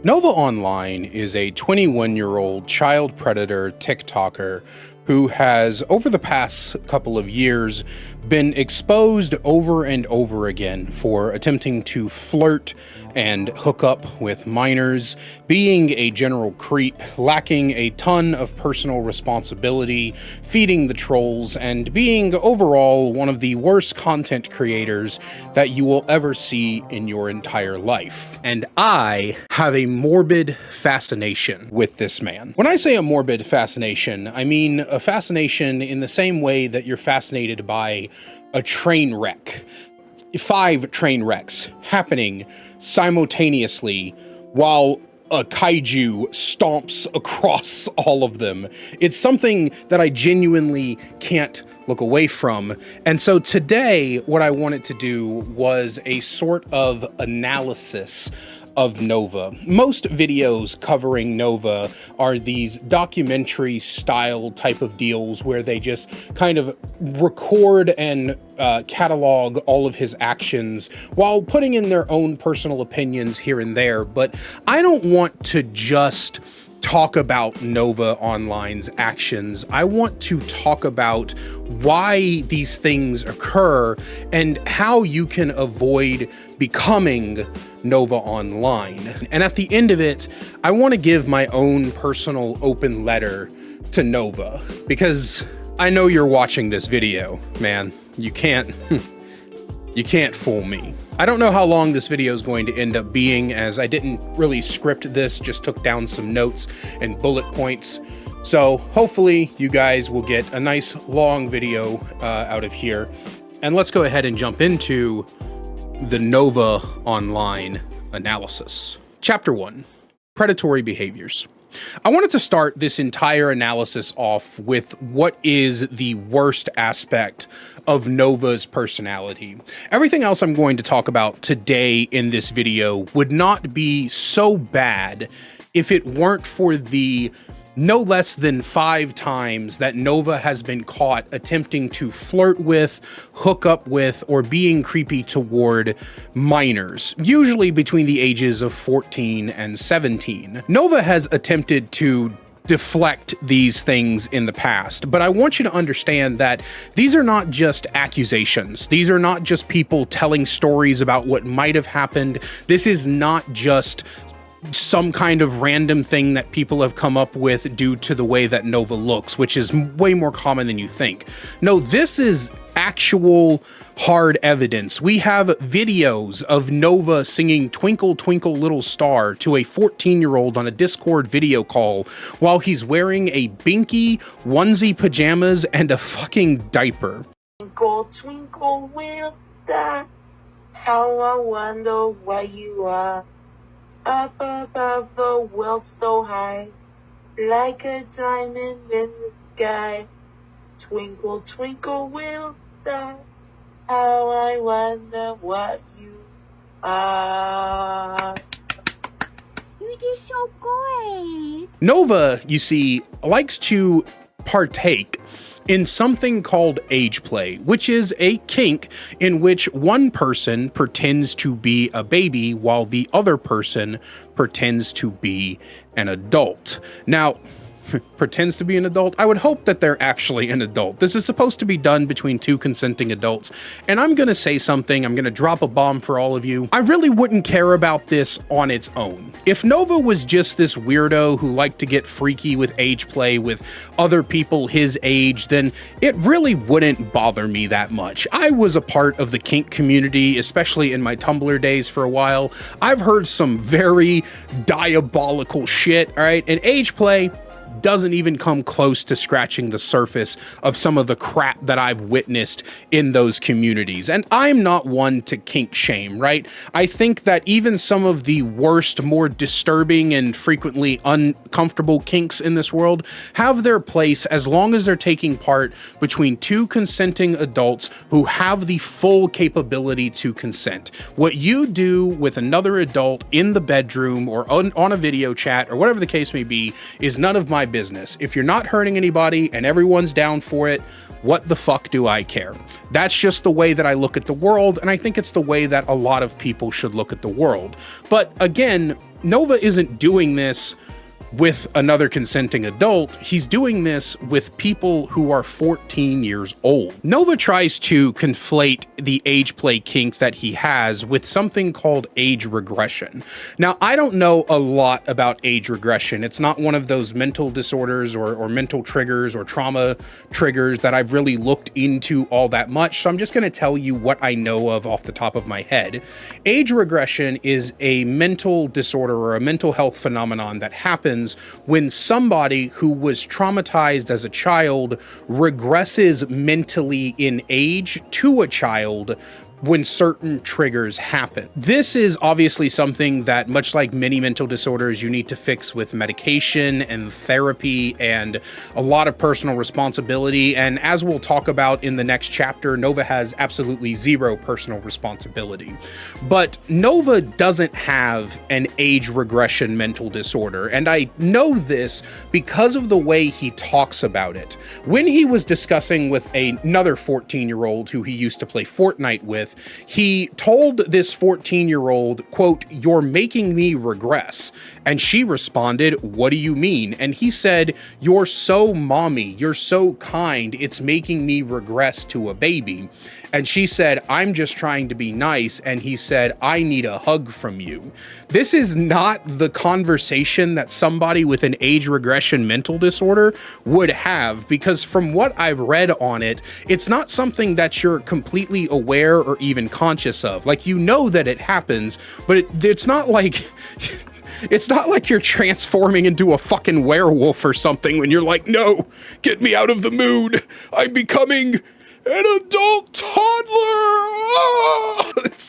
Nova Online is a 21-year-old child predator TikToker who has, over the past couple of years, been exposed over and over again for attempting to flirt and hook up with minors, being a general creep, lacking a ton of personal responsibility, feeding the trolls, and being overall one of the worst content creators that you will ever see in your entire life. And I have a morbid fascination with this man. When I say a morbid fascination, I mean a fascination in the same way that you're fascinated by a train wreck. 5 train wrecks happening simultaneously while a kaiju stomps across all of them. It's something that I genuinely can't look away from. And so today, what I wanted to do was a sort of analysis of Nova. Most videos covering Nova are these documentary style type of deals where they just kind of record and catalog all of his actions while putting in their own personal opinions here and there. But I don't want to just talk about Nova Online's actions. I want to talk about why these things occur and how you can avoid becoming Nova Online. And at the end of it, I want to give my own personal open letter to Nova, because I know you're watching this video, man. You can't fool me. I don't know how long this video is going to end up being, as I didn't really script this, just took down some notes and bullet points. So hopefully you guys will get a nice long video out of here. And let's go ahead and jump into the Nova Online analysis. Chapter 1, Predatory Behaviors. I wanted to start this entire analysis off with what is the worst aspect of Nova's personality. Everything else I'm going to talk about today in this video would not be so bad if it weren't for the no less than 5 times that Nova has been caught attempting to flirt with, hook up with, or being creepy toward minors, usually between the ages of 14 and 17. Nova has attempted to deflect these things in the past, but I want you to understand that these are not just accusations. These are not just people telling stories about what might have happened. This is not just some kind of random thing that people have come up with due to the way that Nova looks, which is way more common than you think. No, this is actual hard evidence. We have videos of Nova singing Twinkle Twinkle Little Star to a 14-year-old on a Discord video call while he's wearing a binky, onesie pajamas, and a fucking diaper. Twinkle, twinkle, little star, how I wonder where you are. Up above the world so high, like a diamond in the sky. Twinkle, twinkle, little star, how I wonder what you are. You did so great. Nova, you see, likes to partake in something called age play, which is a kink in which one person pretends to be a baby while the other person pretends to be an adult. Now, pretends to be an adult? I would hope that they're actually an adult. This is supposed to be done between 2 consenting adults, and I'm gonna say something, I'm gonna drop a bomb for all of you. I really wouldn't care about this on its own. If Nova was just this weirdo who liked to get freaky with age play with other people his age, then it really wouldn't bother me that much. I was a part of the kink community, especially in my Tumblr days for a while. I've heard some very diabolical shit, all right? And age play doesn't even come close to scratching the surface of some of the crap that I've witnessed in those communities. And I'm not one to kink shame, right? I think that even some of the worst, more disturbing and frequently uncomfortable kinks in this world have their place as long as they're taking part between 2 consenting adults who have the full capability to consent. What you do with another adult in the bedroom or on a video chat or whatever the case may be is none of my business. If you're not hurting anybody and everyone's down for it, what the fuck do I care? That's just the way that I look at the world, and I think it's the way that a lot of people should look at the world. But again, Nova isn't doing this with another consenting adult. He's doing this with people who are 14 years old. Nova tries to conflate the age play kink that he has with something called age regression. Now, I don't know a lot about age regression. It's not one of those mental disorders or mental triggers or trauma triggers that I've really looked into all that much, so I'm just going to tell you what I know of off the top of my head. Age regression is a mental disorder or a mental health phenomenon that happens when somebody who was traumatized as a child regresses mentally in age to a child when certain triggers happen. This is obviously something that, much like many mental disorders, you need to fix with medication and therapy and a lot of personal responsibility. And as we'll talk about in the next chapter, Nova has absolutely zero personal responsibility. But Nova doesn't have an age regression mental disorder, and I know this because of the way he talks about it. When he was discussing with another 14-year-old who he used to play Fortnite with, he told this 14-year-old, quote, "You're making me regress." And she responded, "What do you mean?" And he said, "You're so mommy, you're so kind, it's making me regress to a baby." And she said, "I'm just trying to be nice." And he said, "I need a hug from you." This is not the conversation that somebody with an age regression mental disorder would have, because from what I've read on it, it's not something that you're completely aware or even conscious of. Like, you know that it happens, but it's not like it's not like you're transforming into a fucking werewolf or something when you're like, "No, get me out of the mood. I'm becoming an adult toddler."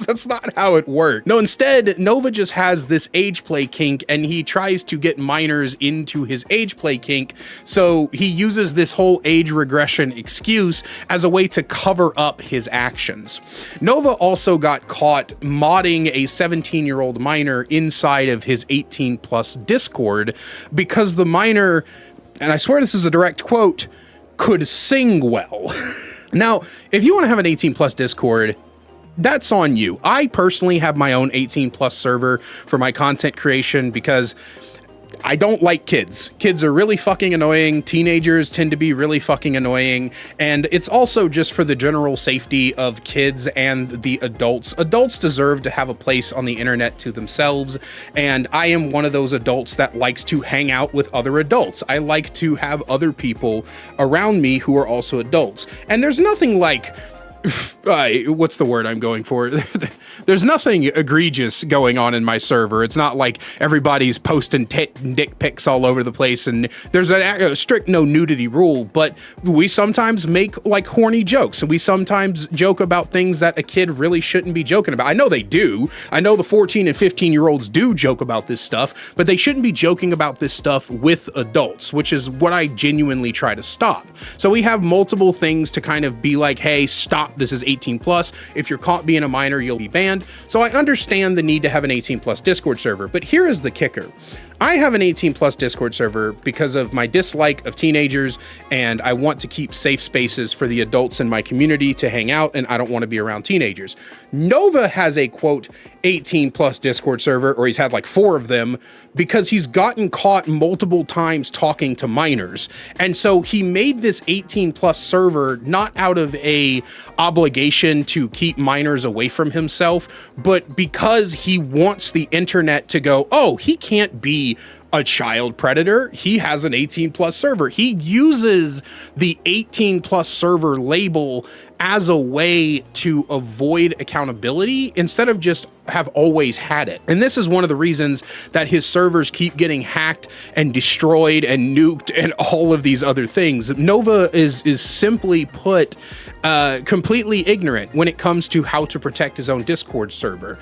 That's not how it works. No, instead, Nova just has this age play kink, and he tries to get minors into his age play kink, so he uses this whole age regression excuse as a way to cover up his actions. Nova also got caught modding a 17-year-old minor inside of his 18+ Discord because the minor, and I swear this is a direct quote, could sing well. Now, if you want to have an 18+ Discord, that's on you. I personally have my own 18+ server for my content creation because I don't like kids. Kids are really fucking annoying. Teenagers tend to be really fucking annoying. And it's also just for the general safety of kids and the adults. Adults deserve to have a place on the internet to themselves. And I am one of those adults that likes to hang out with other adults. I like to have other people around me who are also adults. And there's nothing like what's the word I'm going for? There's nothing egregious going on in my server. It's not like everybody's posting dick pics all over the place, and there's a strict no nudity rule, but we sometimes make like horny jokes, and we sometimes joke about things that a kid really shouldn't be joking about. I know they do. I know the 14 and 15-year-olds do joke about this stuff, but they shouldn't be joking about this stuff with adults, which is what I genuinely try to stop. So we have multiple things to kind of be like, hey, stop. This is 18+. If you're caught being a minor, you'll be banned. So I understand the need to have an 18+ Discord server, but here is the kicker. I have an 18+ Discord server because of my dislike of teenagers, and I want to keep safe spaces for the adults in my community to hang out, and I don't want to be around teenagers. Nova has a, quote, 18+ Discord server, or he's had like 4 of them, because he's gotten caught multiple times talking to minors. And so he made this 18+ server not out of a obligation to keep minors away from himself, but because he wants the internet to go, oh, he can't be a child predator. He has an 18+ server. He uses the 18+ server label as a way to avoid accountability instead of just have always had it. And this is one of the reasons that his servers keep getting hacked and destroyed and nuked and all of these other things. Nova is simply put completely ignorant when it comes to how to protect his own Discord server.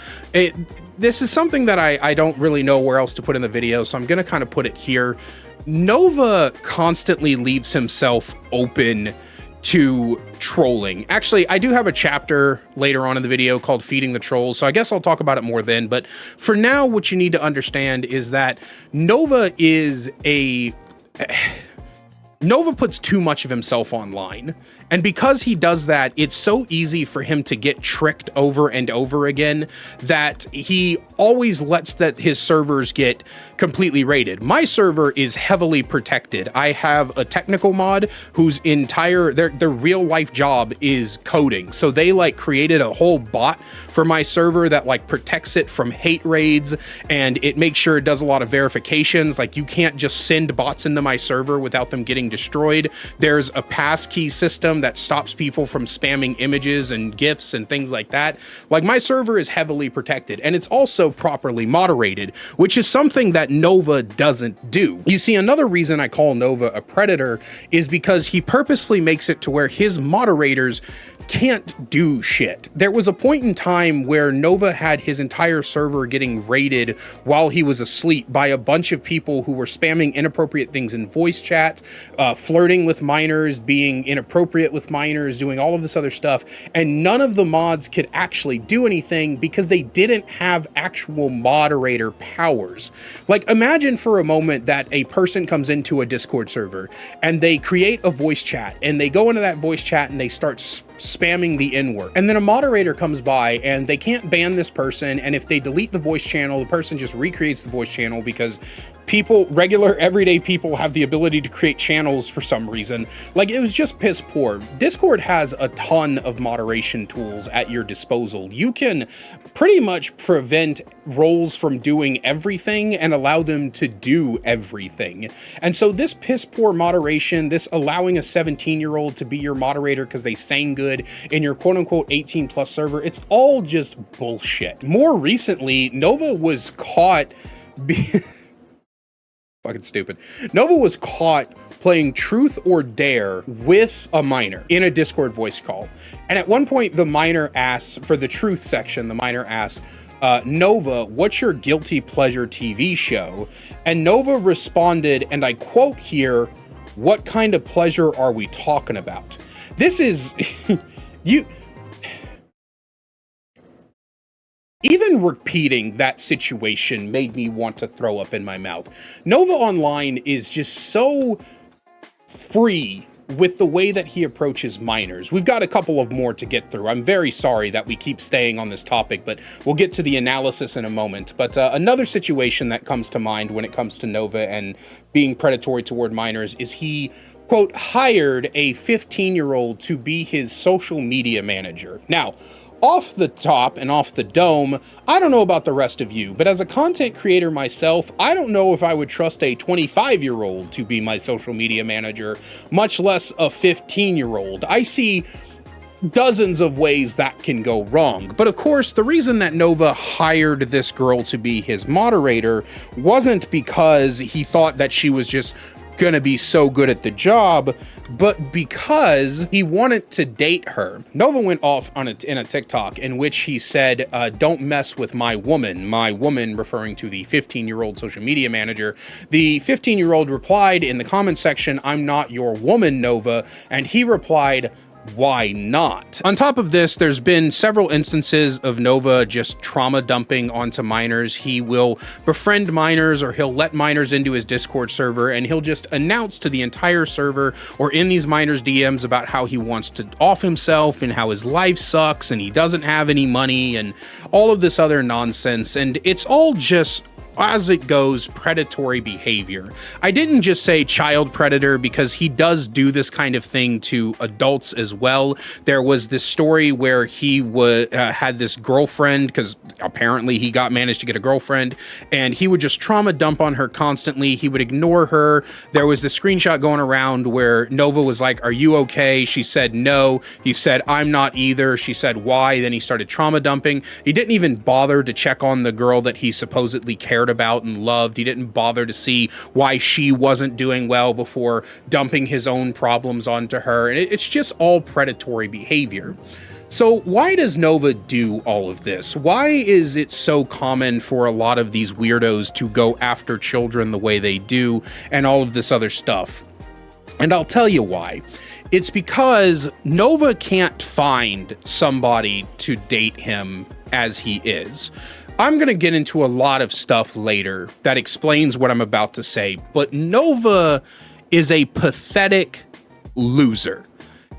This is something that I don't really know where else to put in the video, so I'm going to kind of put it here. Nova constantly leaves himself open to trolling. Actually, I do have a chapter later on in the video called Feeding the Trolls, so I guess I'll talk about it more then. But for now, what you need to understand is that Nova is a Nova puts too much of himself online. And because he does that, it's so easy for him to get tricked over and over again that he always lets his servers get completely raided. My server is heavily protected. I have a technical mod whose entire, their real life job is coding. So they like created a whole bot for my server that like protects it from hate raids, and it makes sure it does a lot of verifications. Like you can't just send bots into my server without them getting destroyed. There's a passkey system that stops people from spamming images and GIFs and things like that. Like my server is heavily protected, and it's also properly moderated, which is something that Nova doesn't do. You see, another reason I call Nova a predator is because he purposefully makes it to where his moderators can't do shit. There was a point in time where Nova had his entire server getting raided while he was asleep by a bunch of people who were spamming inappropriate things in voice chat, flirting with minors, being inappropriate with minors, doing all of this other stuff, and none of the mods could actually do anything because they didn't have actual moderator powers. Like, imagine for a moment that a person comes into a Discord server and they create a voice chat, and they go into that voice chat and they start spamming the N-word. And then a moderator comes by and they can't ban this person, and if they delete the voice channel, the person just recreates the voice channel because people, regular everyday people, have the ability to create channels for some reason. Like, it was just piss poor. Discord has a ton of moderation tools at your disposal. You can pretty much prevent roles from doing everything and allow them to do everything. And so this piss poor moderation, this allowing a 17-year-old to be your moderator because they sang good in your quote unquote 18 plus server, it's all just bullshit. More recently, Nova was caught fucking stupid. Nova was caught playing Truth or Dare with a minor in a Discord voice call. And at one point, the minor asks, for the truth section, the minor asks, Nova, what's your guilty pleasure TV show? And Nova responded, and I quote here, "What kind of pleasure are we talking about?" This is, even repeating that situation made me want to throw up in my mouth. Nova Online is just so free with the way that he approaches minors. We've got a couple of more to get through. I'm very sorry that we keep staying on this topic, but we'll get to the analysis in a moment. But another situation that comes to mind when it comes to Nova and being predatory toward minors is he, quote, hired a 15-year-old to be his social media manager. Now, off the top and off the dome, I don't know about the rest of you, but as a content creator myself, I don't know if I would trust a 25-year-old to be my social media manager, much less a 15-year-old. I see dozens of ways that can go wrong. But of course, the reason that Nova hired this girl to be his moderator wasn't because he thought that she was just gonna be so good at the job, but because he wanted to date her. Nova went off in a TikTok in which he said, don't mess with my woman, referring to the 15-year-old social media manager. The 15-year-old replied in the comment section, "I'm not your woman, Nova," and he replied, "Why not?" On top of this, there's been several instances of Nova just trauma dumping onto minors. He will befriend minors, or he'll let minors into his Discord server, and he'll just announce to the entire server or in these minors' DMs about how he wants to off himself and how his life sucks and he doesn't have any money and all of this other nonsense. And it's all just, as it goes, predatory behavior. I didn't just say child predator because he does do this kind of thing to adults as well. There was this story where he had this girlfriend, because apparently he managed to get a girlfriend, and he would just trauma dump on her constantly. He would ignore her. There was this screenshot going around where Nova was like, "Are you okay?" She said no. He said, "I'm not either." She said, "Why?" Then he started trauma dumping. He didn't even bother to check on the girl that he supposedly cared about and loved. He didn't bother to see why she wasn't doing well before dumping his own problems onto her. And it's just all predatory behavior. So why does Nova do all of this? Why is it so common for a lot of these weirdos to go after children the way they do and all of this other stuff? And I'll tell you why. It's because Nova can't find somebody to date him as he is. I'm going to get into a lot of stuff later that explains what I'm about to say, but Nova is a pathetic loser.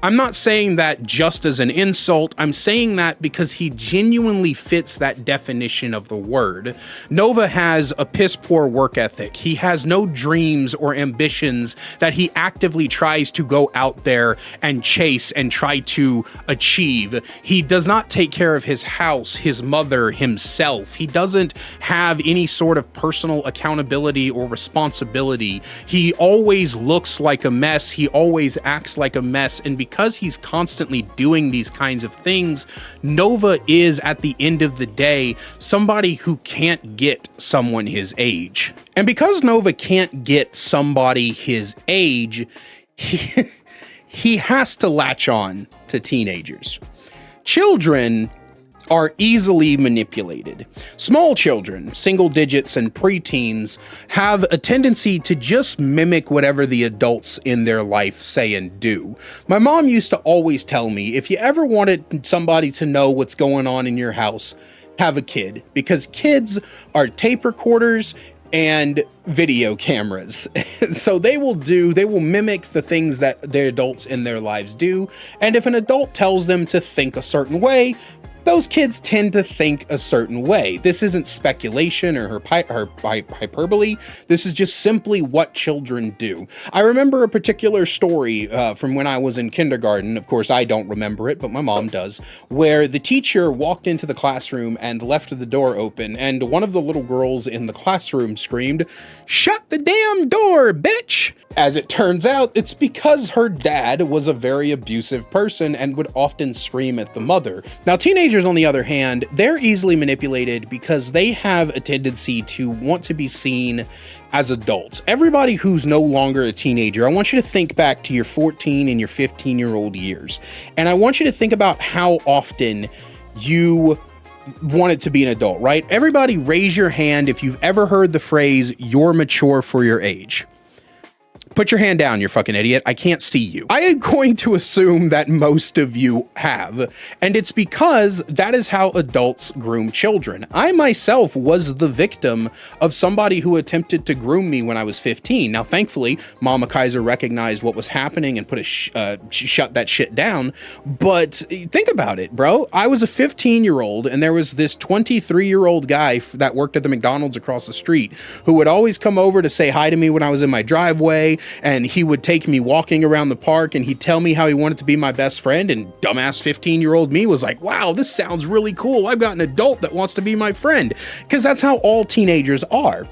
I'm not saying that just as an insult. I'm saying that because he genuinely fits that definition of the word. Nova has a piss poor work ethic. He has no dreams or ambitions that he actively tries to go out there and chase and try to achieve. He does not take care of his house, his mother, himself. He doesn't have any sort of personal accountability or responsibility. He always looks like a mess. He always acts like a mess. And because he's constantly doing these kinds of things, Nova is, at the end of the day, somebody who can't get someone his age. And because Nova can't get somebody his age, he has to latch on to teenagers. Children are easily manipulated. Small children, single digits and preteens, have a tendency to just mimic whatever the adults in their life say and do. My mom used to always tell me, if you ever wanted somebody to know what's going on in your house, have a kid, because kids are tape recorders and video cameras. So they will mimic the things that the adults in their lives do. And if an adult tells them to think a certain way, those kids tend to think a certain way. This isn't speculation or hyperbole. This is just simply what children do. I remember a particular story from when I was in kindergarten. Of course, I don't remember it, but my mom does, where the teacher walked into the classroom and left the door open, and one of the little girls in the classroom screamed, "Shut the damn door, bitch!" As it turns out, it's because her dad was a very abusive person and would often scream at the mother. Now, teenagers, on the other hand, they're easily manipulated because they have a tendency to want to be seen as adults. Everybody who's no longer a teenager, I want you to think back to your 14 and your 15-year-old years. And I want you to think about how often you wanted to be an adult, right? Everybody raise your hand if you've ever heard the phrase, "You're mature for your age." Put your hand down, you fucking idiot. I can't see you. I am going to assume that most of you have, and it's because that is how adults groom children. I myself was the victim of somebody who attempted to groom me when I was 15. Now, thankfully, Mama Kaiser recognized what was happening and put shut that shit down. But think about it, bro. I was a 15-year-old, and there was this 23-year-old guy that worked at the McDonald's across the street who would always come over to say hi to me when I was in my driveway. And he would take me walking around the park, and he'd tell me how he wanted to be my best friend, and dumbass 15-year-old me was like, wow, this sounds really cool. I've got an adult that wants to be my friend, because that's how all teenagers are.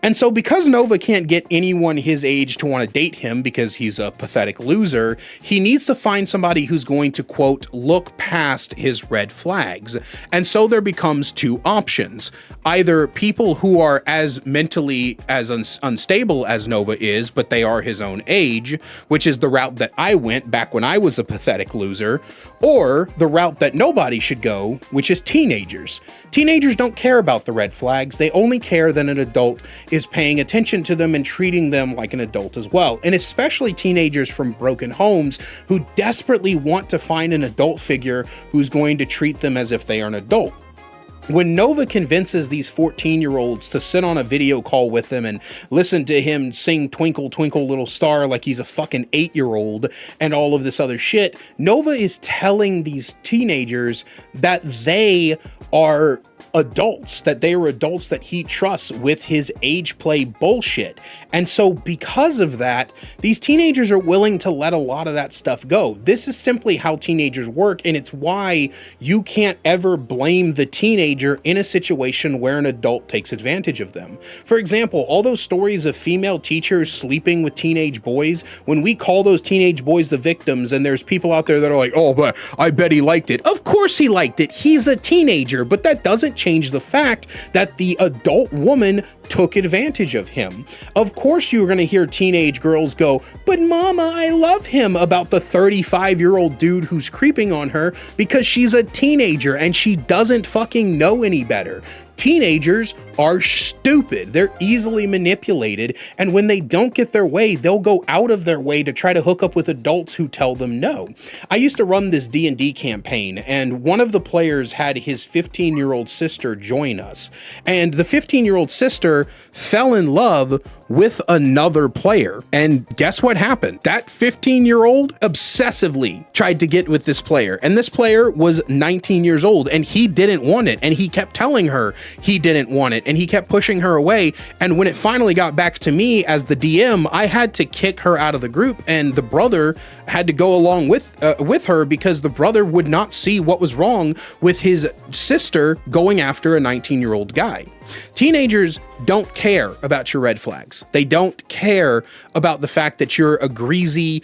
And so because Nova can't get anyone his age to want to date him because he's a pathetic loser, he needs to find somebody who's going to, quote, look past his red flags. And so there becomes two options. Either people who are as mentally as unstable as Nova is, but they are his own age, which is the route that I went back when I was a pathetic loser, or the route that nobody should go, which is teenagers. Teenagers don't care about the red flags. They only care that an adult is paying attention to them and treating them like an adult as well. And especially teenagers from broken homes who desperately want to find an adult figure who's going to treat them as if they are an adult. When Nova convinces these 14-year-olds to sit on a video call with him and listen to him sing Twinkle, Twinkle, Little Star like he's a fucking 8-year-old and all of this other shit, Nova is telling these teenagers that they are adults, that they are adults that he trusts with his age play bullshit. And so because of that, these teenagers are willing to let a lot of that stuff go. This is simply how teenagers work, and it's why you can't ever blame the teenager in a situation where an adult takes advantage of them. For example, all those stories of female teachers sleeping with teenage boys, when we call those teenage boys the victims, and there's people out there that are like, oh, but I bet he liked it. Of course he liked it. He's a teenager, but that doesn't change the fact that the adult woman took advantage of him. Of course you're going to hear teenage girls go, but mama, I love him, about the 35-year-old dude who's creeping on her because she's a teenager and she doesn't fucking know any better. Teenagers are stupid. They're easily manipulated, and when they don't get their way, they'll go out of their way to try to hook up with adults who tell them no. I used to run this D&D campaign, and one of the players had his 15-year-old sister join us, and the 15-year-old sister fell in love with another player. And guess what happened? That 15-year-old obsessively tried to get with this player, and this player was 19 years old, and he didn't want it, and he kept telling her he didn't want it, and he kept pushing her away. And when it finally got back to me as the DM, I had to kick her out of the group, and the brother had to go along with her, because the brother would not see what was wrong with his sister going after a 19-year-old guy. Teenagers don't care about your red flags. They don't care about the fact that you're a greasy,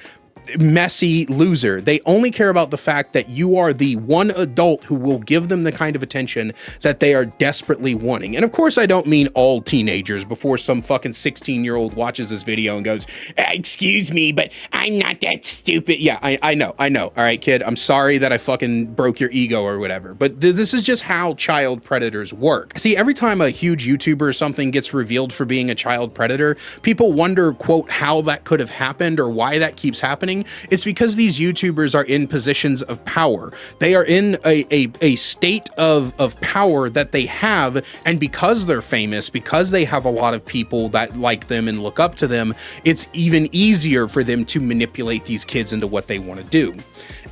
messy loser. They only care about the fact that you are the one adult who will give them the kind of attention that they are desperately wanting. And of course, I don't mean all teenagers before some fucking 16-year-old watches this video and goes, excuse me, but I'm not that stupid. Yeah, I know. All right, kid, I'm sorry that I fucking broke your ego or whatever, but this is just how child predators work. See, every time a huge YouTuber or something gets revealed for being a child predator, people wonder, quote, how that could have happened or why that keeps happening. It's because these YouTubers are in positions of power. They are in a state of power that they have, and because they're famous, because they have a lot of people that like them and look up to them, it's even easier for them to manipulate these kids into what they want to do.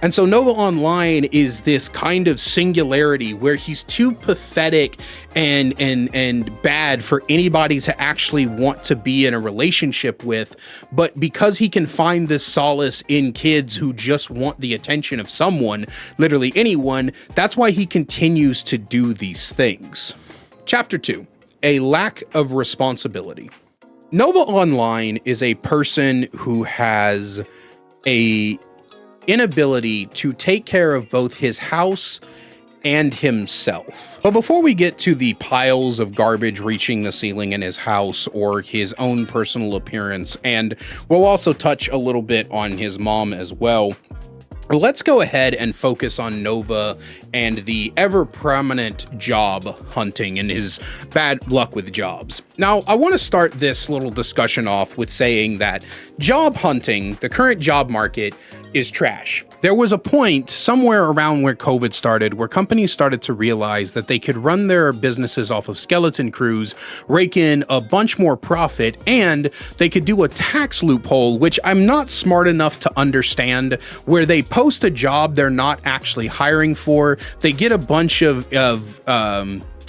And so Nova Online is this kind of singularity where he's too pathetic and bad for anybody to actually want to be in a relationship with, but because he can find this solace in kids who just want the attention of someone, literally anyone, that's why he continues to do these things. Chapter 2, a lack of responsibility. Nova Online is a person who has a inability to take care of both his house and himself. But before we get to the piles of garbage reaching the ceiling in his house or his own personal appearance, and we'll also touch a little bit on his mom as well, let's go ahead and focus on Nova and the ever prominent job hunting and his bad luck with jobs. Now, I want to start this little discussion off with saying that job hunting, the current job market, is trash. There was a point somewhere around where COVID started where companies started to realize that they could run their businesses off of skeleton crews, rake in a bunch more profit, and they could do a tax loophole, which I'm not smart enough to understand, where they post a job they're not actually hiring for, they get a bunch of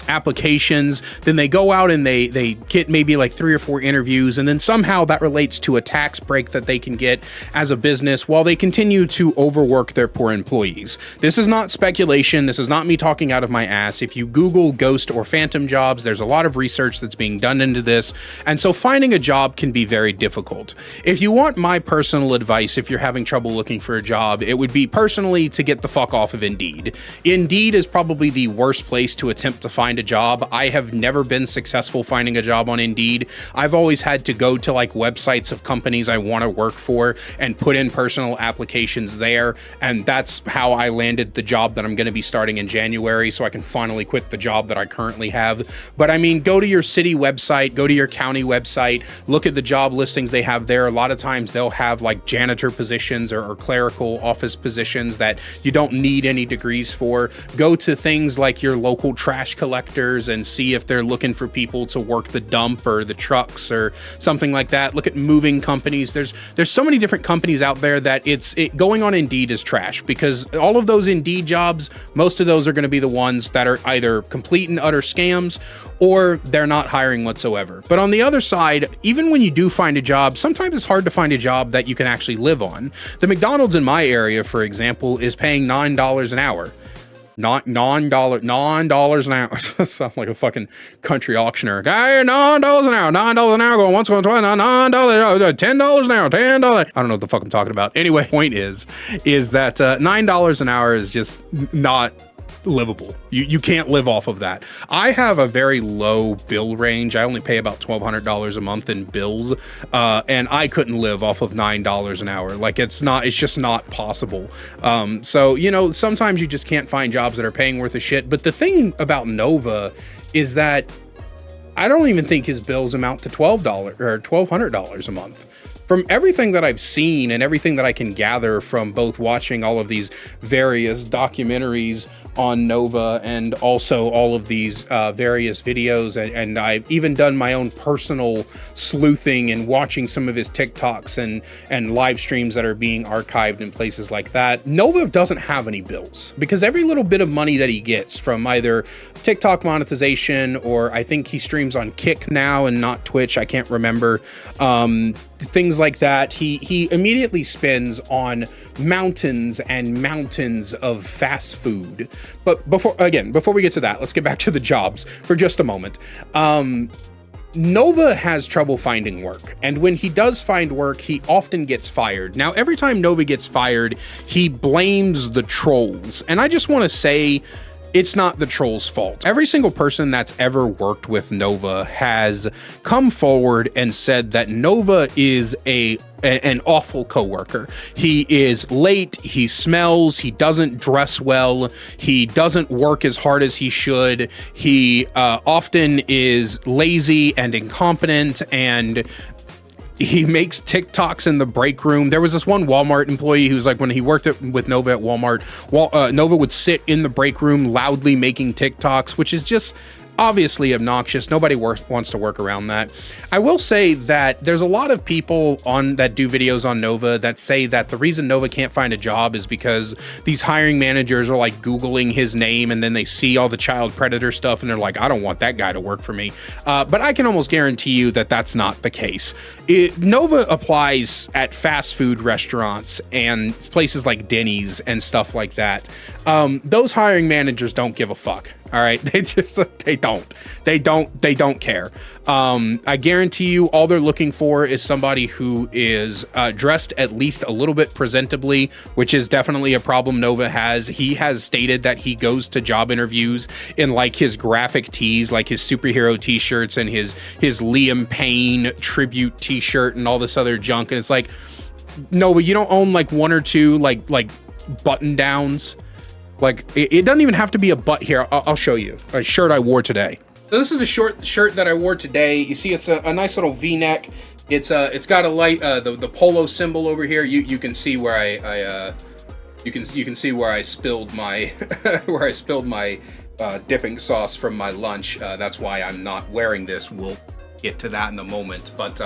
applications, then they go out and they get maybe like 3 or 4 interviews, and then somehow that relates to a tax break that they can get as a business while they continue to overwork their poor employees. This is not speculation. This is not me talking out of my ass. If you Google ghost or phantom jobs, there's a lot of research that's being done into this, and so finding a job can be very difficult. If you want my personal advice, if you're having trouble looking for a job, it would be personally to get the fuck off of Indeed. Indeed is probably the worst place to attempt to find a job. I have never been successful finding a job on Indeed. I've always had to go to like websites of companies I want to work for and put in personal applications there, and that's how I landed the job that I'm going to be starting in January, so I can finally quit the job that I currently have. But I mean, go to your city website, go to your county website, look at the job listings they have there. A lot of times they'll have like janitor positions or clerical office positions that you don't need any degrees for. Go to things like your local trash collectors and see if they're looking for people to work the dump or the trucks or something like that. Look at moving companies. There's so many different companies out there that going on Indeed is trash, because all of those Indeed jobs, most of those are going to be the ones that are either complete and utter scams or they're not hiring whatsoever. But on the other side, even when you do find a job, sometimes it's hard to find a job that you can actually live on. The McDonald's in my area, for example, is paying $9 an hour. Not $9 an hour. Sound like a fucking country auctioneer. Guy, $9 an hour, $9 an hour, going once, going twice, $9, $10 an hour, $10. I don't know what the fuck I'm talking about. Anyway, point is that $9 an hour is just not livable. You can't live off of that. I have a very low bill range. I only pay about $1,200 a month in bills, and I couldn't live off of $9 an hour. Like, it's just not possible. So, you know, sometimes you just can't find jobs that are paying worth a shit. But the thing about Nova is that I don't even think his bills amount to $12 or $1,200 a month. From everything that I've seen and everything that I can gather from both watching all of these various documentaries on Nova and also all of these various videos, and I've even done my own personal sleuthing and watching some of his TikToks and live streams that are being archived in places like that, Nova doesn't have any bills, because every little bit of money that he gets from either TikTok monetization, or I think he streams on Kick now and not Twitch, I can't remember, things like that, he immediately spends on mountains and mountains of fast food. But before we get to that, let's get back to the jobs for just a moment. Nova has trouble finding work, and when he does find work, he often gets fired. Now, every time Nova gets fired, he blames the trolls, and I just want to say, it's not the trolls' fault. Every single person that's ever worked with Nova has come forward and said that Nova is an awful coworker. He is late, he smells, he doesn't dress well, he doesn't work as hard as he should, he often is lazy and incompetent, and he makes TikToks in the break room. There was this one Walmart employee who's like, when he worked with Nova at Walmart, Nova would sit in the break room loudly making TikToks, which is just obviously obnoxious. Nobody wants to work around that. I will say that there's a lot of people that do videos on Nova that say that the reason Nova can't find a job is because these hiring managers are like Googling his name, and then they see all the child predator stuff and they're like, I don't want that guy to work for me. But I can almost guarantee you that that's not the case. Nova applies at fast food restaurants and places like Denny's and stuff like that. Those hiring managers don't give a fuck. All right, they don't care. I guarantee you, all they're looking for is somebody who is dressed at least a little bit presentably, which is definitely a problem Nova has. He has stated that he goes to job interviews in like his graphic tees, like his superhero t-shirts and his Liam Payne tribute t-shirt and all this other junk. And it's like, Nova, you don't own like one or two like button downs. Like, it doesn't even have to be a butt here. I'll show you a shirt I wore today. So this is a short shirt that I wore today. You see, it's a nice little V-neck. It's got a light the polo symbol over here. You can see where you can see where I spilled my dipping sauce from my lunch. That's why I'm not wearing this. We'll get to that in a moment, but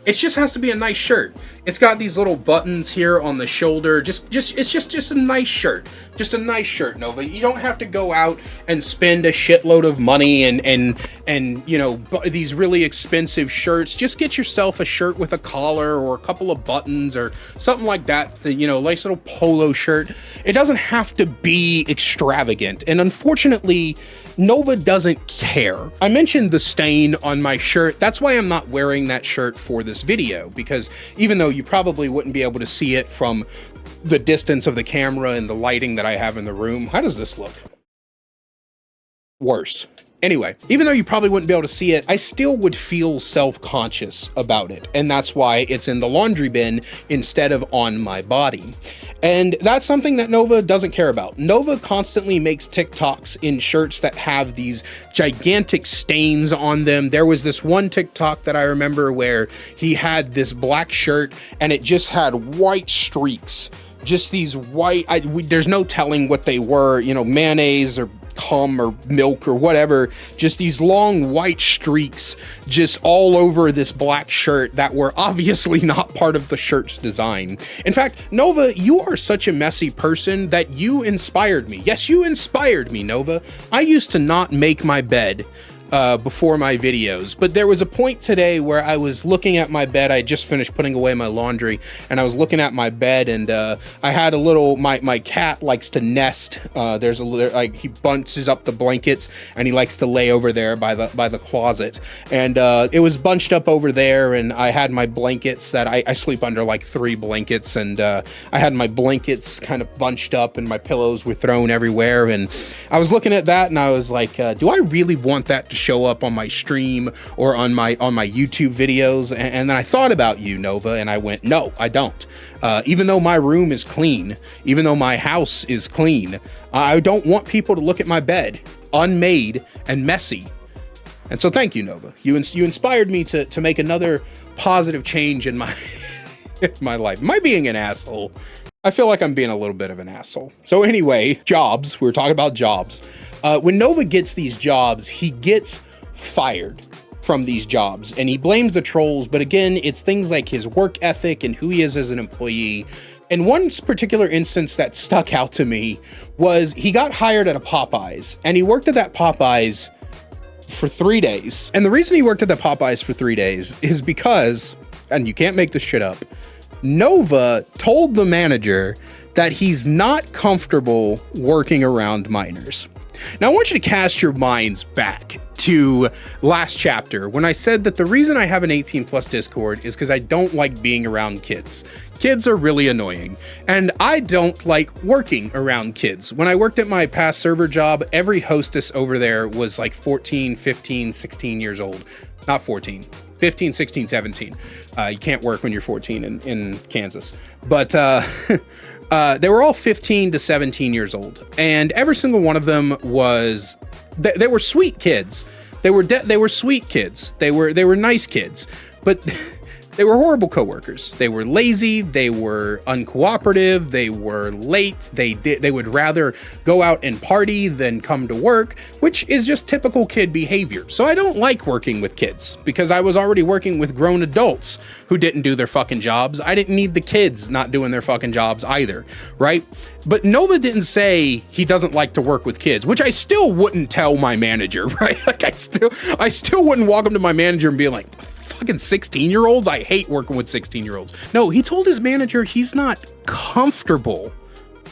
it just has to be a nice shirt. It's got these little buttons here on the shoulder. It's just a nice shirt. Just a nice shirt, Nova. You don't have to go out and spend a shitload of money and you know, these really expensive shirts. Just get yourself a shirt with a collar or a couple of buttons or something like that. You know, nice little polo shirt. It doesn't have to be extravagant. And unfortunately, Nova doesn't care. I mentioned the stain on my shirt. That's why I'm not wearing that shirt for this video, because even though you probably wouldn't be able to see it from the distance of the camera and the lighting that I have in the room. How does this look? Worse. Anyway, even though you probably wouldn't be able to see it, I still would feel self-conscious about it. And that's why it's in the laundry bin instead of on my body. And that's something that Nova doesn't care about. Nova constantly makes TikToks in shirts that have these gigantic stains on them. There was this one TikTok that I remember where he had this black shirt and it just had white streaks. Just these white, there's no telling what they were, you know, mayonnaise or cum or milk or whatever, just these long white streaks just all over this black shirt that were obviously not part of the shirt's design. In fact, Nova, you are such a messy person that you inspired me. Yes, you inspired me, Nova. I used to not make my bed before my videos, but there was a point today where I was looking at my bed. I just finished putting away my laundry, and I was looking at my bed, and I had a little, my cat likes to nest. There's a little, like, he bunches up the blankets, and he likes to lay over there by the closet, and it was bunched up over there, and I had my blankets that I sleep under like 3 blankets, and I had my blankets kind of bunched up, and my pillows were thrown everywhere, and I was looking at that, and I was like, do I really want that to show up on my stream or on my YouTube videos? And then I thought about you, Nova, and I went, no, I don't. Even though my room is clean, even though my house is clean, I don't want people to look at my bed unmade and messy. And so thank you, Nova. You inspired me to make another positive change in my my life. Am I being an asshole? I feel like I'm being a little bit of an asshole. So anyway, jobs. We were talking about jobs. When Nova gets these jobs, he gets fired from these jobs, and he blames the trolls. But again, it's things like his work ethic and who he is as an employee. And one particular instance that stuck out to me was he got hired at a Popeyes, and he worked at that Popeyes for 3 days. And the reason he worked at the Popeyes for 3 days is because, and you can't make this shit up, Nova told the manager that he's not comfortable working around minors. Now I want you to cast your minds back to last chapter when I said that the reason I have an 18+ Discord is because I don't like being around kids. Kids are really annoying, and I don't like working around kids. When I worked at my past server job, every hostess over there was like 14, 15, 16 years old. Not 14. 15, 16, 17. You can't work when you're 14 in Kansas. But they were all 15 to 17 years old. And every single one of them was, they were sweet kids. They were sweet kids. They were nice kids. But they were horrible coworkers. They were lazy, they were uncooperative, they were late, they would rather go out and party than come to work, which is just typical kid behavior. So I don't like working with kids because I was already working with grown adults who didn't do their fucking jobs. I didn't need the kids not doing their fucking jobs either, right? But Nova didn't say he doesn't like to work with kids, which I still wouldn't tell my manager, right? Like I still wouldn't walk up to my manager and be like, fucking 16-year-olds? I hate working with 16-year-olds. No, he told his manager he's not comfortable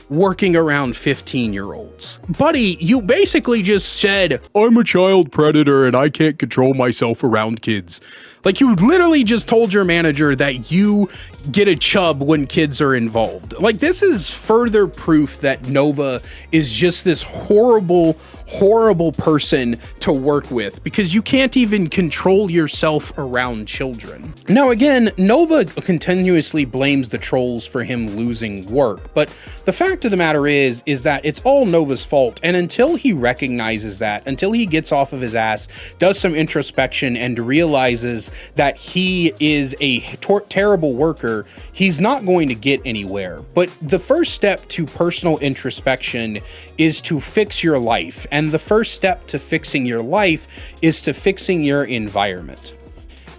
working around 15-year-olds. Buddy, you basically just said, I'm a child predator and I can't control myself around kids. Like, you literally just told your manager that you get a chub when kids are involved. Like, this is further proof that Nova is just this horrible, horrible person to work with because you can't even control yourself around children. Now, again, Nova continuously blames the trolls for him losing work, but the fact of the matter is that it's all Nova's fault. And until he recognizes that, until he gets off of his ass, does some introspection, and realizes that he is a terrible worker, he's not going to get anywhere. But the first step to personal introspection is to fix your life. And the first step to fixing your life is to fixing your environment.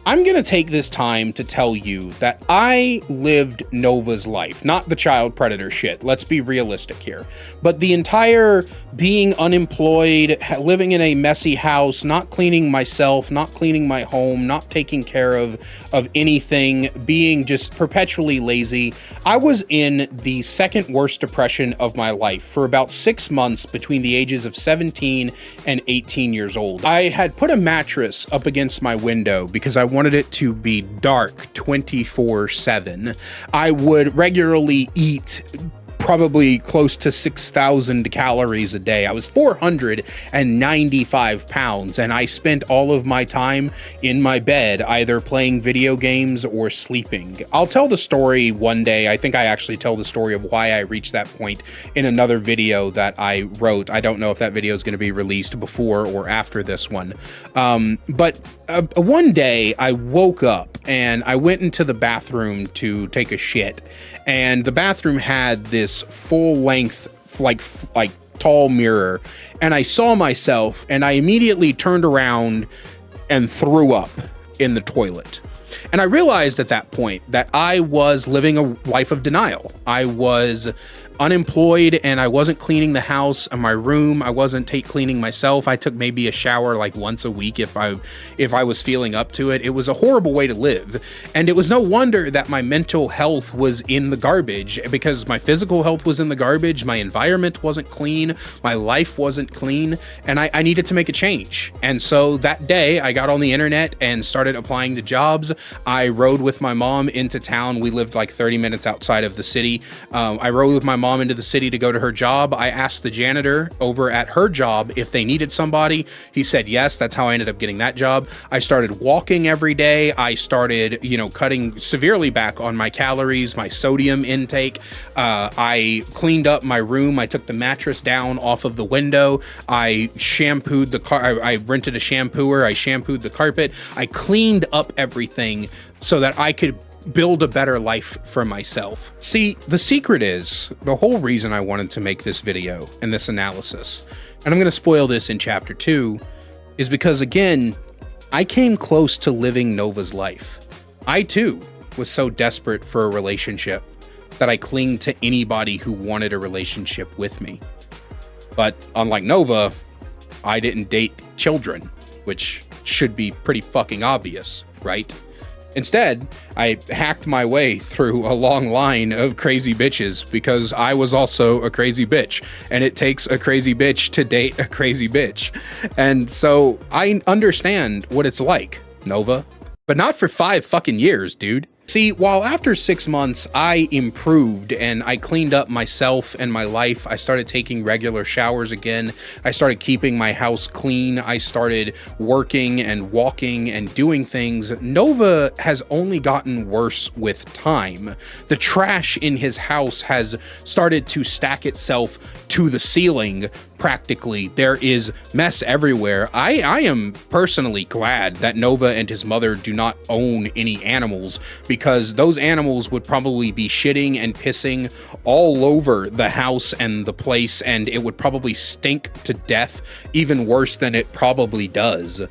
I'm going to take this time to tell you that I lived Nova's life, not the child predator shit. Let's be realistic here. But the entire being unemployed, living in a messy house, not cleaning myself, not cleaning my home, not taking care of anything, being just perpetually lazy. I was in the second worst depression of my life for about 6 months between the ages of 17 and 18 years old. I had put a mattress up against my window because I wanted it to be dark 24/7. I would regularly eat probably close to 6,000 calories a day. I was 495 pounds, and I spent all of my time in my bed, either playing video games or sleeping. I'll tell the story one day. I think I actually tell the story of why I reached that point in another video that I wrote. I don't know if that video is going to be released before or after this one. But one day I woke up and I went into the bathroom to take a shit, and the bathroom had this full length, like tall mirror, and I saw myself, and I immediately turned around and threw up in the toilet. And I realized at that point that I was living a life of denial. I was unemployed and I wasn't cleaning the house and my room. I wasn't cleaning myself. I took maybe a shower like once a week if I was feeling up to it. It was a horrible way to live. And it was no wonder that my mental health was in the garbage, because my physical health was in the garbage. My environment wasn't clean. My life wasn't clean. And I needed to make a change. And so that day I got on the internet and started applying to jobs. I rode with my mom into town. We lived like 30 minutes outside of the city. I rode with my mom into the city to go to her job. I asked the janitor over at her job if they needed somebody. He said yes. That's how I ended up getting that job. I started walking every day. I started, cutting severely back on my calories, my sodium intake. I cleaned up my room. I took the mattress down off of the window. I shampooed the car. I rented a shampooer. I shampooed the carpet. I cleaned up everything so that I could build a better life for myself. See, the secret is, the whole reason I wanted to make this video and this analysis, and I'm going to spoil this in chapter 2, is because, again, I came close to living Nova's life. I, too, was so desperate for a relationship that I clinged to anybody who wanted a relationship with me. But unlike Nova, I didn't date children, which should be pretty fucking obvious, right? Instead, I hacked my way through a long line of crazy bitches because I was also a crazy bitch, and it takes a crazy bitch to date a crazy bitch. And so I understand what it's like, Nova, but not for 5 fucking years, dude. See, while after 6 months I improved and I cleaned up myself and my life, I started taking regular showers again, I started keeping my house clean, I started working and walking and doing things, Nova has only gotten worse with time. The trash in his house has started to stack itself to the ceiling, practically. There is mess everywhere. I am personally glad that Nova and his mother do not own any animals, because those animals would probably be shitting and pissing all over the house and the place, and it would probably stink to death, even worse than it probably does.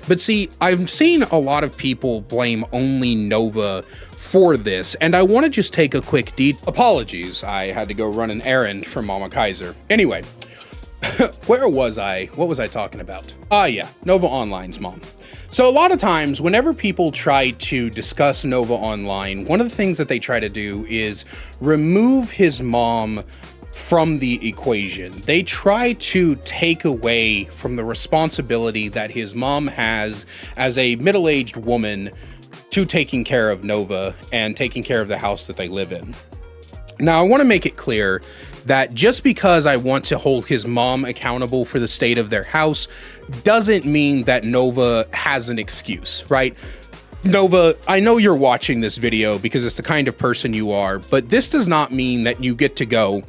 But see, I've seen a lot of people blame only Nova for this, and I want to just take a quick apologies. I had to go run an errand for Mama Kaiser. Anyway, where was I? What was I talking about? Yeah, Nova Online's mom. So a lot of times, whenever people try to discuss Nova Online, one of the things that they try to do is remove his mom from the equation. They try to take away from the responsibility that his mom has as a middle-aged woman to taking care of Nova and taking care of the house that they live in. Now, I want to make it clear that just because I want to hold his mom accountable for the state of their house doesn't mean that Nova has an excuse, right? Nova, I know you're watching this video because it's the kind of person you are, but this does not mean that you get to go,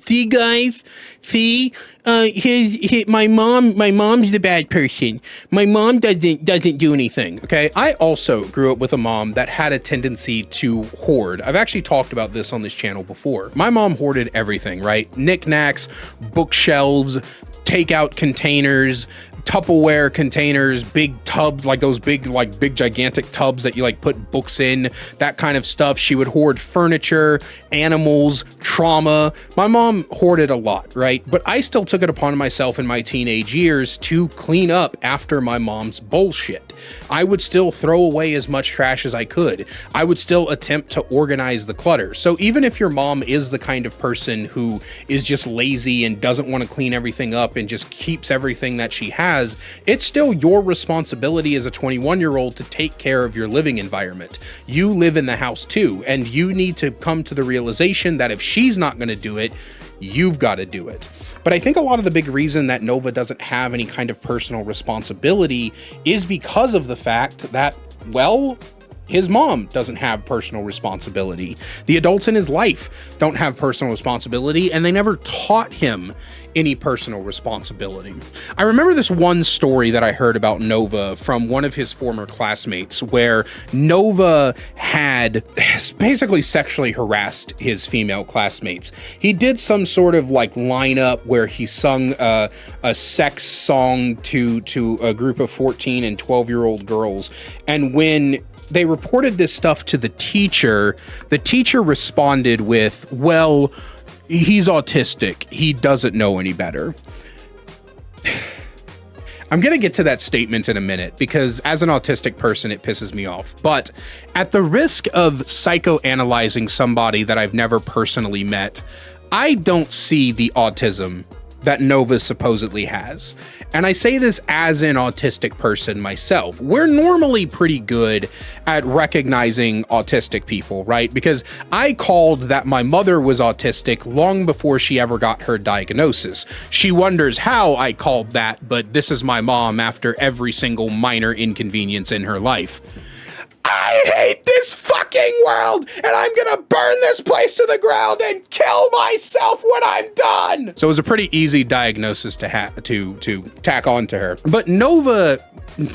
see guys, see, my mom's the bad person. My mom doesn't do anything, okay? I also grew up with a mom that had a tendency to hoard. I've actually talked about this on this channel before. My mom hoarded everything, right? Knickknacks, bookshelves, takeout containers, Tupperware containers, big tubs, like those big gigantic tubs that you like put books in, that kind of stuff. She would hoard furniture, animals, trauma. My mom hoarded a lot, right? But I still took it upon myself in my teenage years to clean up after my mom's bullshit. I would still throw away as much trash as I could. I would still attempt to organize the clutter. So even if your mom is the kind of person who is just lazy and doesn't want to clean everything up and just keeps everything that she has, it's still your responsibility as a 21-year-old to take care of your living environment. You live in the house too, and you need to come to the realization that if she's not going to do it, you've got to do it. But I think a lot of the big reason that Nova doesn't have any kind of personal responsibility is because of the fact that, well, his mom doesn't have personal responsibility. The adults in his life don't have personal responsibility, and they never taught him any personal responsibility. I remember this one story that I heard about Nova from one of his former classmates, where Nova had basically sexually harassed his female classmates. He did some sort of like lineup where he sung a sex song to a group of 14 and 12-year-old girls, and when they reported this stuff to the teacher responded with, well, He's autistic. He doesn't know any better. I'm going to get to that statement in a minute because as an autistic person, it pisses me off. But at the risk of psychoanalyzing somebody that I've never personally met, I don't see the autism that Nova supposedly has. And I say this as an autistic person myself. We're normally pretty good at recognizing autistic people, right? Because I called that my mother was autistic long before she ever got her diagnosis. She wonders how I called that, but this is my mom after every single minor inconvenience in her life. I hate this fucking world, and I'm gonna burn this place to the ground and kill myself when I'm done. So it was a pretty easy diagnosis to tack on to her. But Nova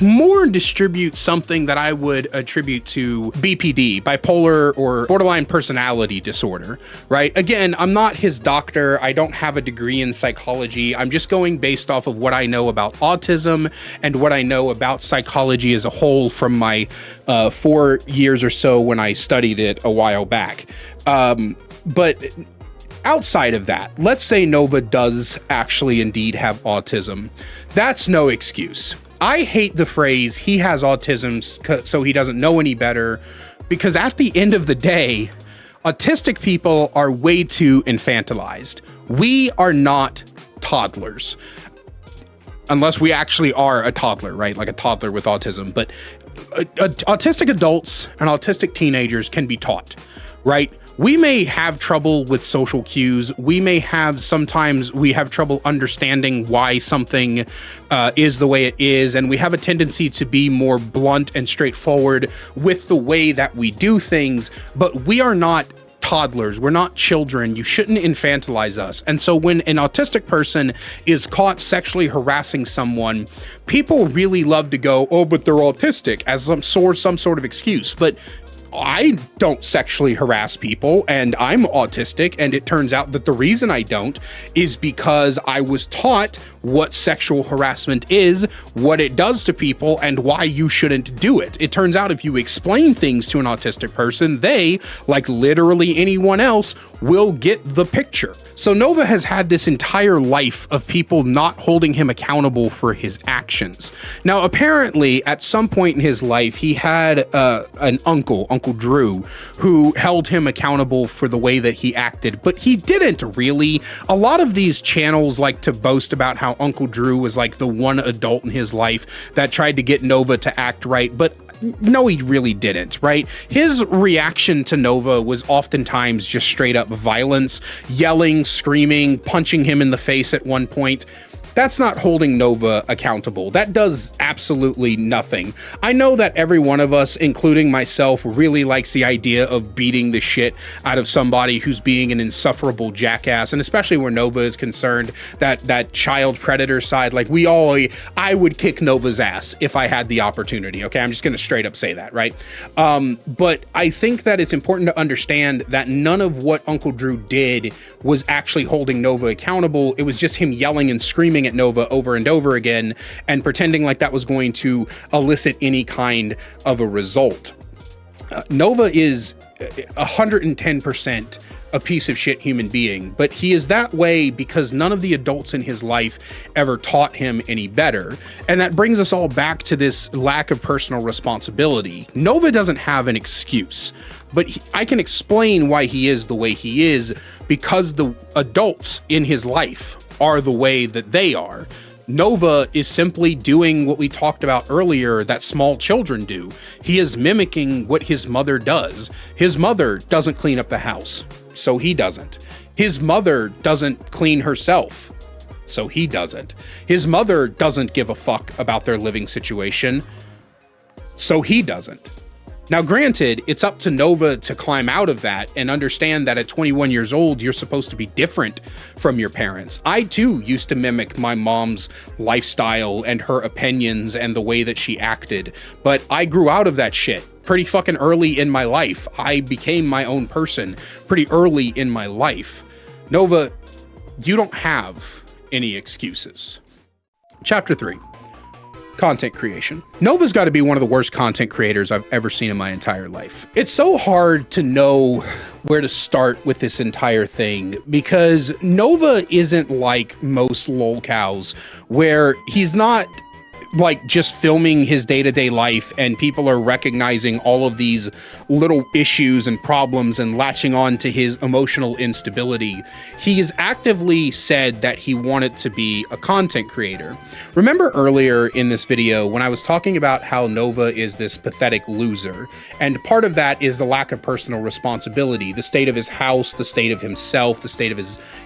more distributes something that I would attribute to BPD, bipolar or borderline personality disorder, right? Again, I'm not his doctor. I don't have a degree in psychology. I'm just going based off of what I know about autism and what I know about psychology as a whole from my 4 years or so when I studied it a while back. But outside of that, let's say Nova does actually indeed have autism. That's no excuse. I hate the phrase, he has autism so he doesn't know any better, because at the end of the day, autistic people are way too infantilized. We are not toddlers. Unless we actually are a toddler, right? Like a toddler with autism. But autistic adults and autistic teenagers can be taught, right? We may have trouble with social cues. Sometimes we have trouble understanding why something is the way it is. And we have a tendency to be more blunt and straightforward with the way that we do things, but we are not toddlers. We're not children. You shouldn't infantilize us. And so when an autistic person is caught sexually harassing someone, people really love to go, oh, but they're autistic, as some sort of excuse. But I don't sexually harass people, and I'm autistic, and it turns out that the reason I don't is because I was taught what sexual harassment is, what it does to people, and why you shouldn't do it. It turns out if you explain things to an autistic person, they, like literally anyone else, will get the picture. So Nova has had this entire life of people not holding him accountable for his actions. Now, apparently, at some point in his life, he had an Uncle Drew, who held him accountable for the way that he acted, but he didn't really. A lot of these channels like to boast about how Uncle Drew was like the one adult in his life that tried to get Nova to act right, but no, he really didn't, right? His reaction to Nova was oftentimes just straight up violence, yelling, screaming, punching him in the face at one point. That's not holding Nova accountable. That does absolutely nothing. I know that every one of us, including myself, really likes the idea of beating the shit out of somebody who's being an insufferable jackass, and especially where Nova is concerned, that child predator side, like I would kick Nova's ass if I had the opportunity, okay? I'm just gonna straight up say that, right? But I think that it's important to understand that none of what Uncle Drew did was actually holding Nova accountable. It was just him yelling and screaming at Nova over and over again and pretending like that was going to elicit any kind of a result. Nova is 110% a piece of shit human being, but he is that way because none of the adults in his life ever taught him any better. And that brings us all back to this lack of personal responsibility. Nova doesn't have an excuse, but I can explain why he is the way he is because the adults in his life are the way that they are. Nova is simply doing what we talked about earlier that small children do. He is mimicking what his mother does. His mother doesn't clean up the house, so he doesn't. His mother doesn't clean herself, so he doesn't. His mother doesn't give a fuck about their living situation, so he doesn't. Now, granted, it's up to Nova to climb out of that and understand that at 21 years old, you're supposed to be different from your parents. I, too, used to mimic my mom's lifestyle and her opinions and the way that she acted, but I grew out of that shit pretty fucking early in my life. I became my own person pretty early in my life. Nova, you don't have any excuses. Chapter 3. content creation. Nova's got to be one of the worst content creators I've ever seen in my entire life. It's so hard to know where to start with this entire thing because Nova isn't like most Lolcows where he's not like just filming his day-to-day life and people are recognizing all of these little issues and problems and latching on to his emotional instability. He has actively said that he wanted to be a content creator. Remember earlier in this video when I was talking about how Nova is this pathetic loser, and part of that is the lack of personal responsibility, the state of his house, the state of himself, the state of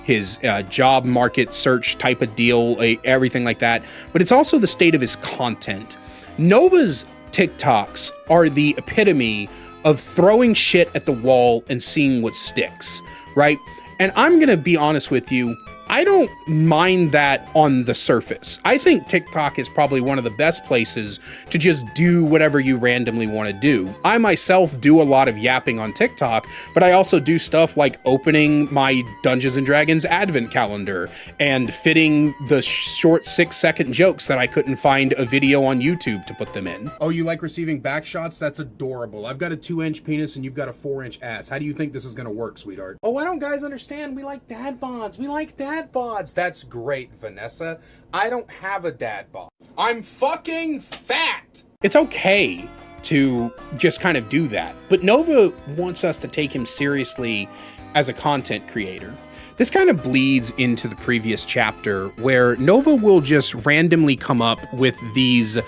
his job market search type of deal, everything like that, but it's also the state of his content. Nova's TikToks are the epitome of throwing shit at the wall and seeing what sticks, right? And I'm gonna be honest with you, I don't mind that on the surface. I think TikTok is probably one of the best places to just do whatever you randomly want to do. I myself do a lot of yapping on TikTok, but I also do stuff like opening my Dungeons and Dragons advent calendar and fitting the short 6-second jokes that I couldn't find a video on YouTube to put them in. Oh, you like receiving back shots? That's adorable. I've got a 2-inch penis and you've got a 4-inch ass. How do you think this is gonna work, sweetheart? Oh, why don't guys understand? We like dad bods. We like dad bods. That's great, Vanessa. I don't have a dad bod. I'm fucking fat. It's okay to just kind of do that, but Nova wants us to take him seriously as a content creator. This kind of bleeds into the previous chapter where Nova will just randomly come up with these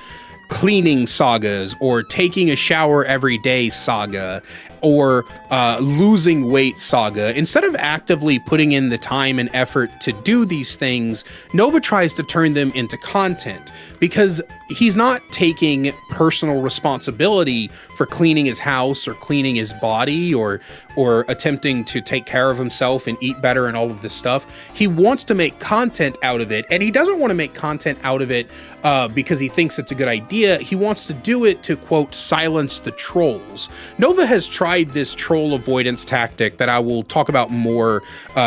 cleaning sagas or taking a shower every day saga or losing weight saga. Instead of actively putting in the time and effort to do these things, Nova tries to turn them into content because he's not taking personal responsibility for cleaning his house or cleaning his body or attempting to take care of himself and eat better and all of this stuff. He wants to make content out of it, and he doesn't want to make content out of it because he thinks it's a good idea. He wants to do it to, quote, silence the trolls. Nova has tried this troll avoidance tactic that I will talk about more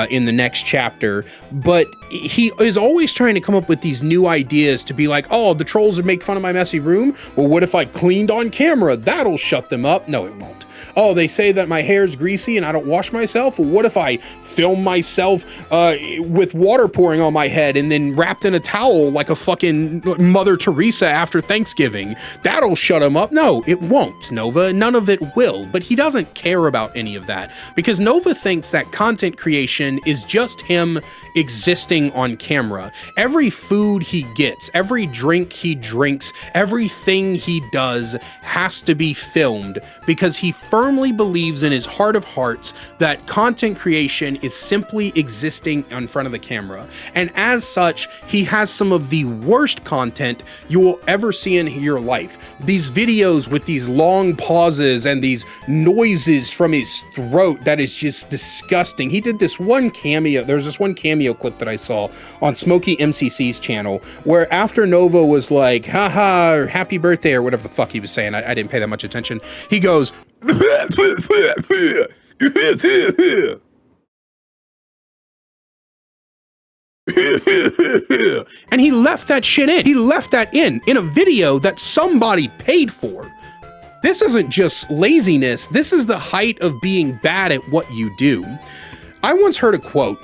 in the next chapter, but he is always trying to come up with these new ideas to be like, oh, the trolls would make fun of my messy room. Well, what if I cleaned on camera? That'll shut them up. No, it won't. Oh, they say that my hair's greasy and I don't wash myself. Well, what if I film myself with water pouring on my head and then wrapped in a towel like a fucking Mother Teresa after Thanksgiving? That'll shut him up. No, it won't, Nova. None of it will. But he doesn't care about any of that because Nova thinks that content creation is just him existing on camera. Every food he gets, every drink he drinks, everything he does has to be filmed because he firmly believes in his heart of hearts that content creation is simply existing in front of the camera. And as such, he has some of the worst content you will ever see in your life. These videos with these long pauses and these noises from his throat that is just disgusting. He did this one cameo. There's this one cameo clip that I saw on Smokey MCC's channel where after Nova was like, haha, or happy birthday or whatever the fuck he was saying, I didn't pay that much attention. He goes, and he left that shit in. He left that in a video that somebody paid for. This isn't just laziness. This is the height of being bad at what you do. I once heard a quote.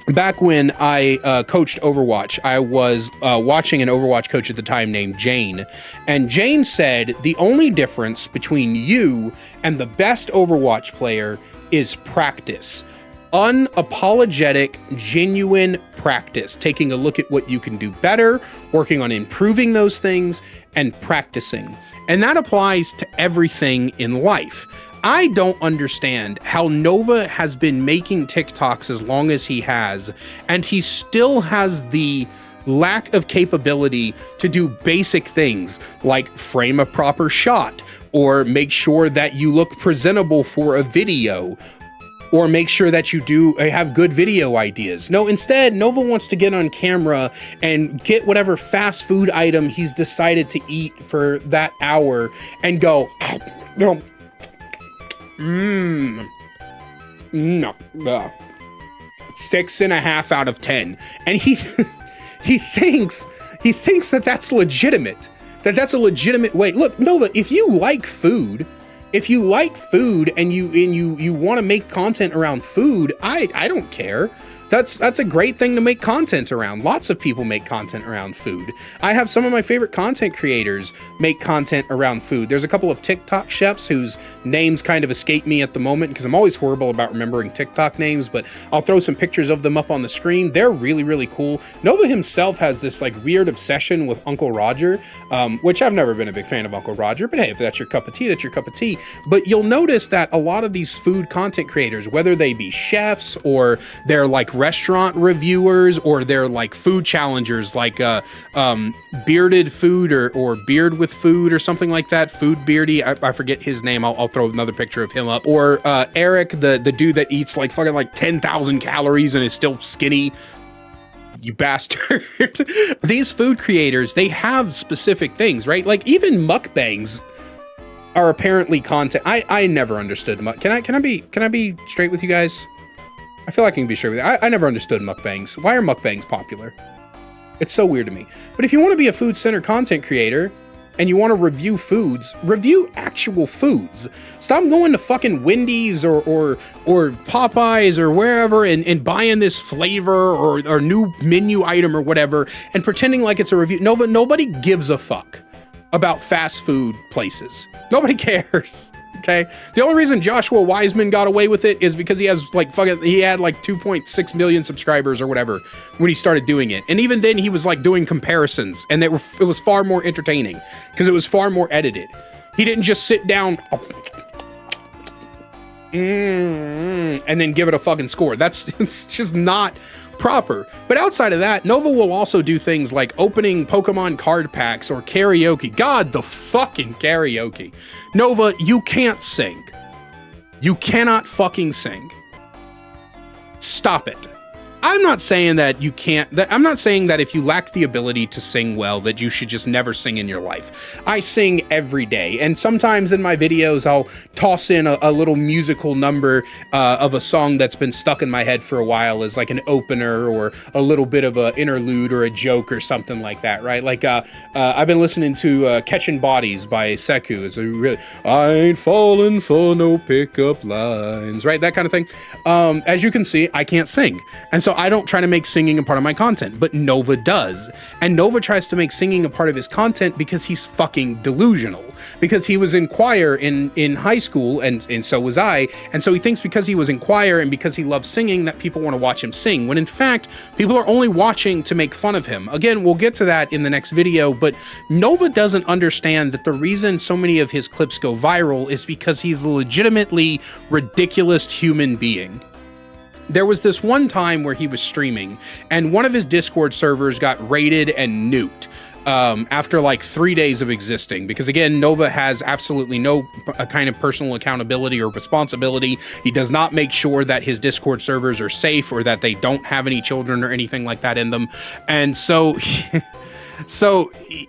Back when I coached Overwatch, I was watching an Overwatch coach at the time named Jane, and Jane said, the only difference between you and the best Overwatch player is practice. Unapologetic, genuine practice. Taking a look at what you can do better, working on improving those things, and practicing. And that applies to everything in life. I don't understand how Nova has been making TikToks as long as he has, and he still has the lack of capability to do basic things like frame a proper shot, or make sure that you look presentable for a video, or make sure that you do have good video ideas. No, instead, Nova wants to get on camera and get whatever fast food item he's decided to eat for that hour and go, no. No. 6.5 out of 10. And he thinks that that's legitimate. That's a legitimate way. Look, Nova, if you like food and you want to make content around food, I don't care. That's a great thing to make content around. Lots of people make content around food. I have some of my favorite content creators make content around food. There's a couple of TikTok chefs whose names kind of escape me at the moment because I'm always horrible about remembering TikTok names, but I'll throw some pictures of them up on the screen. They're really, really cool. Nova himself has this like weird obsession with Uncle Roger, which I've never been a big fan of Uncle Roger, but hey, if that's your cup of tea, that's your cup of tea. But you'll notice that a lot of these food content creators, whether they be chefs or they're like restaurant reviewers or they're like food challengers, like bearded food or beard with food or something like that, food beardy, I forget his name, I'll throw another picture of him up, or Eric, the dude that eats like fucking like 10,000 calories and is still skinny, you bastard. These food creators, they have specific things, right? Like even mukbangs are apparently content. I never understood can I be straight with you guys? I feel like I can be straight with you. I never understood mukbangs. Why are mukbangs popular? It's so weird to me. But if you want to be a food-centered content creator and you want to review foods, review actual foods. Stop going to fucking Wendy's or Popeyes or wherever and buying this flavor or new menu item or whatever and pretending like it's a review. Nobody gives a fuck about fast food places. Nobody cares. Okay. The only reason Joshua Wiseman got away with it is because he had like 2.6 million subscribers or whatever when he started doing it. And even then he was like doing comparisons and it was far more entertaining because it was far more edited. He didn't just sit down and then give it a fucking score. It's just not proper. But outside of that, Nova will also do things like opening Pokemon card packs or karaoke. God, the fucking karaoke. Nova, you can't sing. You cannot fucking sing. Stop it. I'm not saying that you can't, I'm not saying that if you lack the ability to sing well, that you should just never sing in your life. I sing every day, and sometimes in my videos, I'll toss in a little musical number of a song that's been stuck in my head for a while as like an opener or a little bit of an interlude or a joke or something like that, right? Like, I've been listening to Catching Bodies by Seku. It's a really, I ain't falling for no pickup lines, right? That kind of thing. As you can see, I can't sing. And so I don't try to make singing a part of my content, but Nova does. And Nova tries to make singing a part of his content because he's fucking delusional. Because he was in choir in high school, and so was I. And so he thinks because he was in choir and because he loves singing that people want to watch him sing, when in fact, people are only watching to make fun of him. Again, we'll get to that in the next video, but Nova doesn't understand that the reason so many of his clips go viral is because he's a legitimately ridiculous human being. There was this one time where he was streaming and one of his Discord servers got raided and nuked after like 3 days of existing, because again, Nova has absolutely no kind of personal accountability or responsibility. He does not make sure that his Discord servers are safe or that they don't have any children or anything like that in them. And so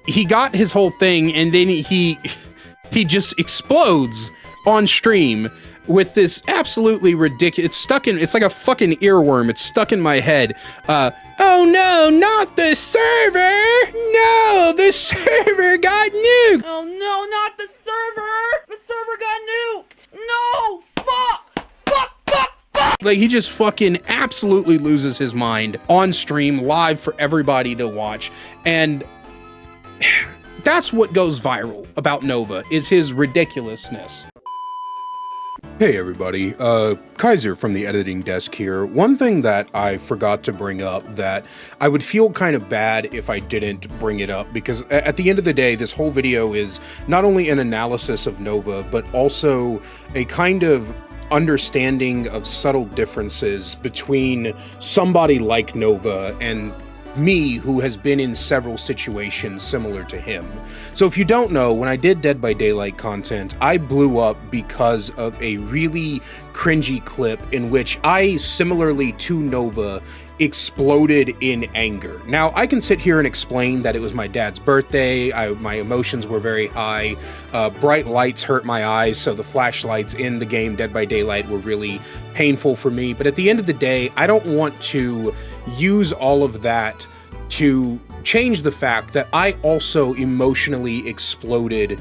he got his whole thing, and then he just explodes on stream with this absolutely ridiculous, it's like a fucking earworm. It's stuck in my head. Oh no, not the server! No, the server got nuked! Oh no, not the server! The server got nuked! No! Fuck! Fuck, fuck, fuck! Like, he just fucking absolutely loses his mind on stream, live for everybody to watch. And that's what goes viral about Nova, is his ridiculousness. Hey everybody, Kaiser from the editing desk here. One thing that I forgot to bring up that I would feel kind of bad if I didn't bring it up, because at the end of the day, this whole video is not only an analysis of Nova, but also a kind of understanding of subtle differences between somebody like Nova and me, who has been in several situations similar to him. So if you don't know, when I did Dead by Daylight content, I blew up because of a really cringy clip in which I, similarly to Nova, exploded in anger. Now, I can sit here and explain that it was my dad's birthday, my emotions were very high, bright lights hurt my eyes, so the flashlights in the game Dead by Daylight were really painful for me, but at the end of the day, I don't want to use all of that to change the fact that I also emotionally exploded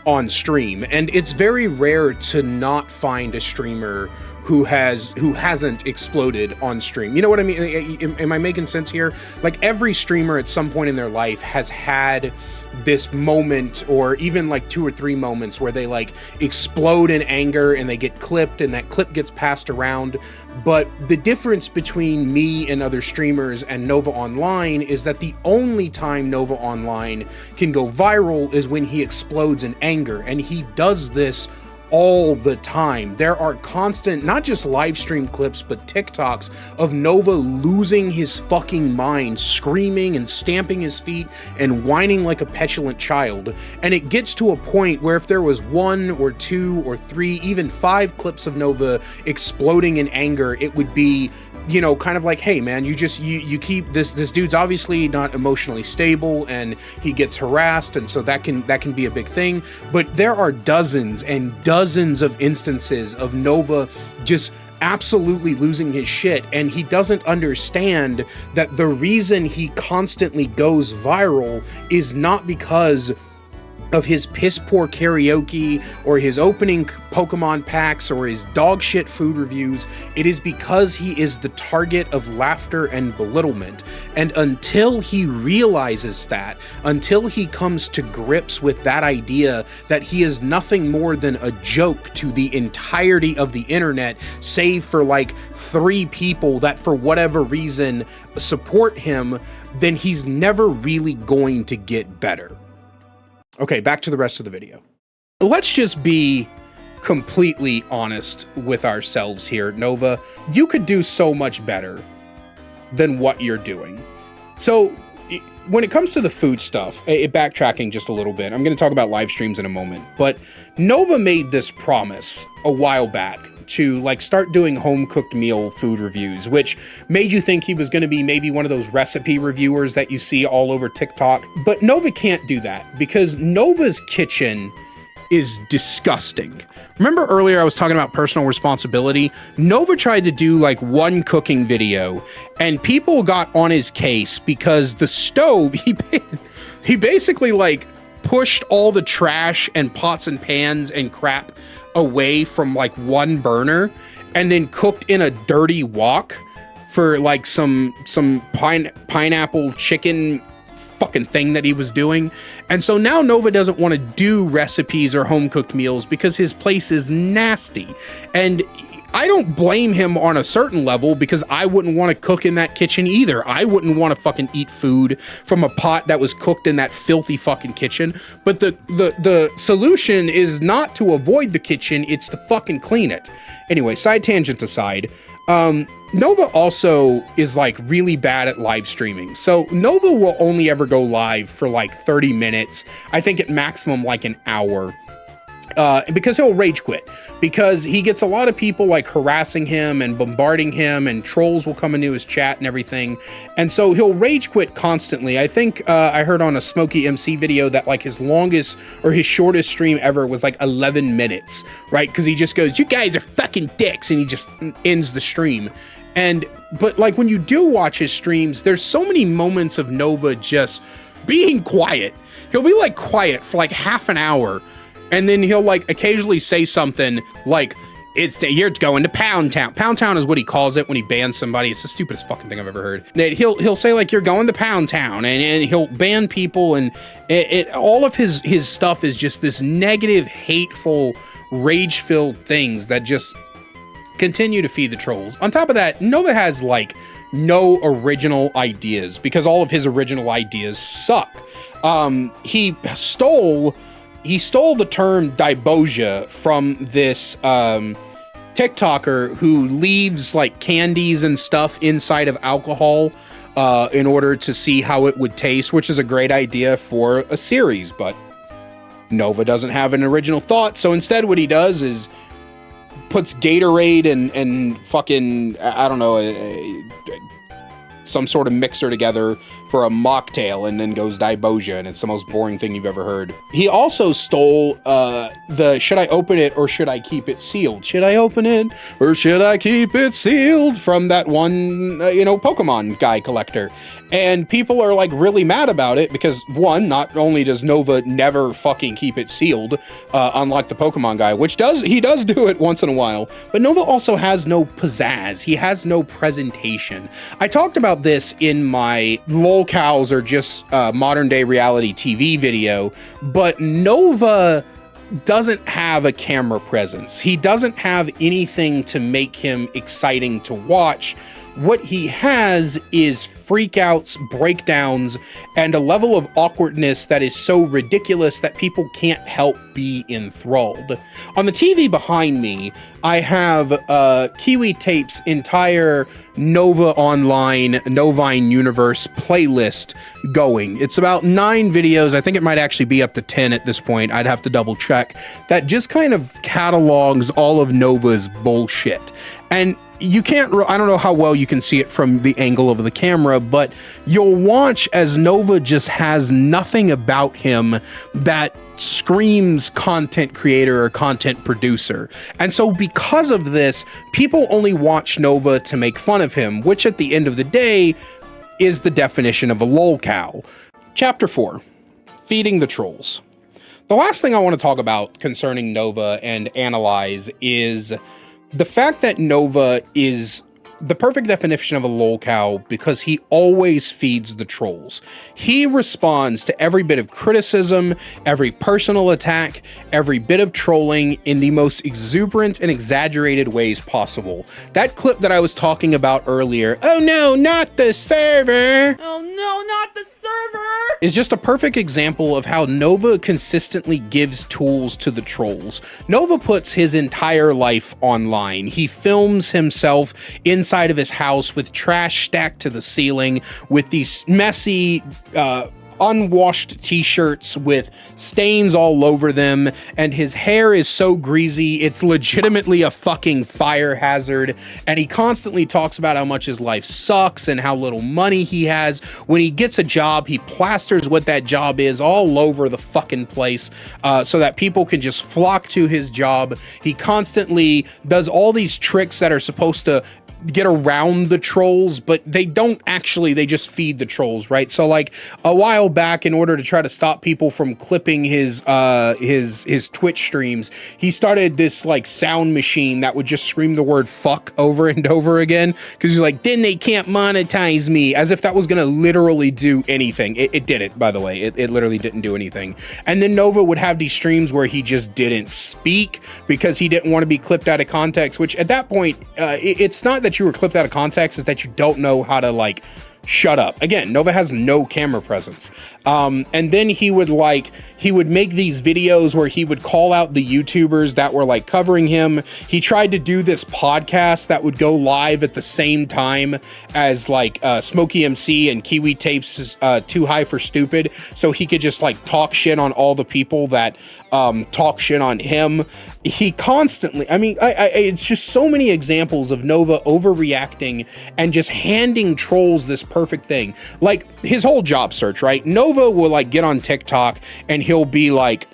on stream, and it's very rare to not find a streamer who hasn't exploded on stream. You know what I mean? Am I making sense here? Like, every streamer at some point in their life has had this moment, or even like 2 or 3 moments, where they like explode in anger and they get clipped, and that clip gets passed around. But the difference between me and other streamers and Nova Online is that the only time Nova Online can go viral is when he explodes in anger, and he does this all the time. There are constant, not just live stream clips, but TikToks of Nova losing his fucking mind, screaming and stamping his feet and whining like a petulant child. And it gets to a point where if there was 1 or 2 or 3, even 5 clips of Nova exploding in anger, it would be, you know, kind of like, hey man, you keep this dude's obviously not emotionally stable and he gets harassed, and so that can be a big thing. But there are dozens and dozens of instances of Nova just absolutely losing his shit, and he doesn't understand that the reason he constantly goes viral is not because of his piss poor karaoke or his opening Pokemon packs or his dog shit food reviews. It is because he is the target of laughter and belittlement. And until he realizes that, until he comes to grips with that idea that he is nothing more than a joke to the entirety of the internet, save for like 3 people that for whatever reason support him, then he's never really going to get better. Okay, back to the rest of the video. Let's just be completely honest with ourselves here, Nova. You could do so much better than what you're doing. So when it comes to the food stuff, backtracking just a little bit, I'm going to talk about live streams in a moment, but Nova made this promise a while back to like start doing home cooked meal food reviews, which made you think he was going to be maybe one of those recipe reviewers that you see all over TikTok. But Nova can't do that because Nova's kitchen is disgusting. Remember earlier I was talking about personal responsibility? Nova tried to do like one cooking video and people got on his case because the stove, he basically like pushed all the trash and pots and pans and crap away from like one burner and then cooked in a dirty wok for like some pineapple chicken fucking thing that he was doing. And so now Nova doesn't want to do recipes or home cooked meals because his place is nasty. And I don't blame him on a certain level because I wouldn't want to cook in that kitchen either. I wouldn't want to fucking eat food from a pot that was cooked in that filthy fucking kitchen. But the solution is not to avoid the kitchen, it's to fucking clean it. Anyway, side tangent aside, Nova also is like really bad at live streaming. So Nova will only ever go live for like 30 minutes. I think at maximum like an hour. Because he'll rage quit, because he gets a lot of people like harassing him and bombarding him, and trolls will come into his chat and everything. And so he'll rage quit constantly. I think I heard on a Smokey MC video that like his longest or his shortest stream ever was like 11 minutes, right? Because he just goes, "You guys are fucking dicks," and he just ends the stream. But like when you do watch his streams, there's so many moments of Nova just being quiet. He'll be like quiet for like half an hour. And then he'll like occasionally say something like, "You're going to Pound Town." Pound Town is what he calls it when he bans somebody. It's the stupidest fucking thing I've ever heard. That he'll say like, "You're going to Pound Town," and he'll ban people, and all of his stuff is just this negative, hateful, rage-filled things that just continue to feed the trolls. On top of that, Nova has like no original ideas because all of his original ideas suck. He stole the term Diboja from this TikToker who leaves like candies and stuff inside of alcohol in order to see how it would taste, which is a great idea for a series, but Nova doesn't have an original thought. So instead what he does is puts Gatorade and fucking, I don't know, some sort of mixer together for a mocktail and then goes Diboja, and it's the most boring thing you've ever heard. He also stole the should I open it or should I keep it sealed? Should I open it or should I keep it sealed from that one, Pokemon guy collector. And people are like really mad about it because one, not only does Nova never fucking keep it sealed, unlike the Pokemon guy, which he does do it once in a while, but Nova also has no pizzazz. He has no presentation. I talked about this in my Lolcows or just modern day reality TV video, but Nova doesn't have a camera presence. He doesn't have anything to make him exciting to watch. What he has is freakouts, breakdowns, and a level of awkwardness that is so ridiculous that people can't help be enthralled. On the TV behind me, I have Kiwi Tape's entire Nova Online, Novine Universe playlist going. It's about 9 videos. I think it might actually be up to 10 at this point. I'd have to double check. That just kind of catalogs all of Nova's bullshit. And you can't, I don't know how well you can see it from the angle of the camera, but you'll watch as Nova just has nothing about him that screams content creator or content producer. And so because of this, people only watch Nova to make fun of him, which at the end of the day is the definition of a lolcow. Chapter 4, Feeding the Trolls. The last thing I want to talk about concerning Nova and analyze is the fact that Nova is the perfect definition of a lolcow because he always feeds the trolls. He responds to every bit of criticism, every personal attack, every bit of trolling in the most exuberant and exaggerated ways possible. That clip that I was talking about earlier, "Oh no, not the server! Oh no, not the server!" is just a perfect example of how Nova consistently gives tools to the trolls. Nova puts his entire life online. He films himself inside of his house with trash stacked to the ceiling, with these messy, unwashed t-shirts with stains all over them, and his hair is so greasy it's legitimately a fucking fire hazard, and he constantly talks about how much his life sucks and how little money he has. When he gets a job, he plasters what that job is all over the fucking place so that people can just flock to his job. He constantly does all these tricks that are supposed to get around the trolls, but they don't actually, they just feed the trolls, right? So like a while back, in order to try to stop people from clipping his Twitch streams, he started this like sound machine that would just scream the word fuck over and over again, because he's like, then they can't monetize me, as if that was gonna literally do anything. It didn't, by the way. It literally didn't do anything. And then Nova would have these streams where he just didn't speak because he didn't want to be clipped out of context, which at that point, it's not that you were clipped out of context, is that you don't know how to like shut up. Again, Nova has no camera presence. And then he would make these videos where he would call out the YouTubers that were like covering him. He tried to do this podcast that would go live at the same time as like Smokey MC and Kiwi Tapes Too High for Stupid, so he could just like talk shit on all the people that talk shit on him. He constantly, I mean, it's just so many examples of Nova overreacting and just handing trolls this perfect thing. Like his whole job search, right? Nova will like get on TikTok and he'll be like,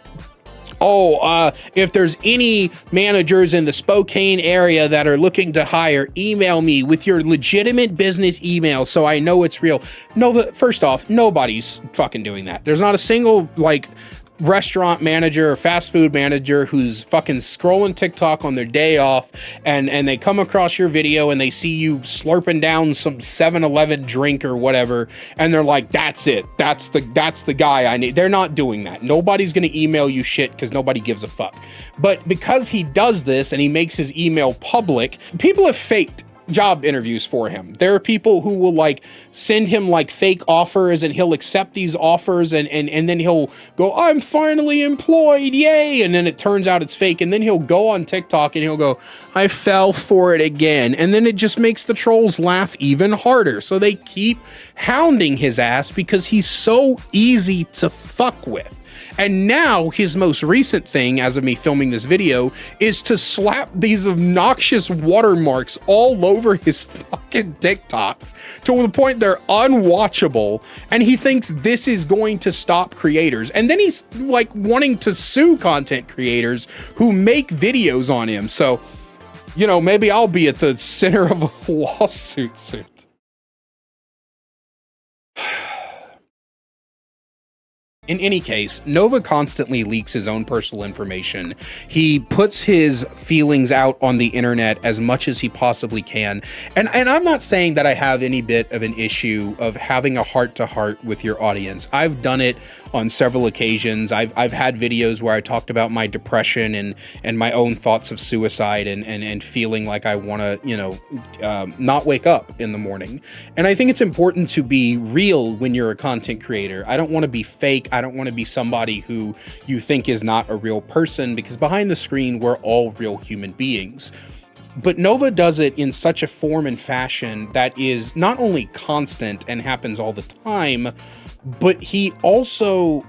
oh, if there's any managers in the Spokane area that are looking to hire, email me with your legitimate business email so I know it's real. Nova, first off, nobody's fucking doing that. There's not a single like restaurant manager or fast food manager who's fucking scrolling TikTok on their day off and they come across your video and they see you slurping down some 7-Eleven drink or whatever, and they're like, that's it, that's the guy I need. They're not doing that. Nobody's gonna email you shit because nobody gives a fuck. But because he does this and he makes his email public, people have faked job interviews for him. There are people who will like send him like fake offers and he'll accept these offers and then he'll go, I'm finally employed, yay, and then it turns out it's fake, and then he'll go on TikTok and he'll go, I fell for it again, and then it just makes the trolls laugh even harder. So they keep hounding his ass because he's so easy to fuck with. And now his most recent thing, as of me filming this video, is to slap these obnoxious watermarks all over his fucking TikToks to the point they're unwatchable. And he thinks this is going to stop creators. And then he's like wanting to sue content creators who make videos on him. So, you know, maybe I'll be at the center of a lawsuit soon. In any case, Nova constantly leaks his own personal information. He puts his feelings out on the internet as much as he possibly can. And I'm not saying that I have any bit of an issue of having a heart-to-heart with your audience. I've done it on several occasions. I've had videos where I talked about my depression and my own thoughts of suicide and feeling like I want to, you know, not wake up in the morning. And I think it's important to be real when you're a content creator. I don't want to be fake. I don't want to be somebody who you think is not a real person, because behind the screen, we're all real human beings. But Nova does it in such a form and fashion that is not only constant and happens all the time, but he also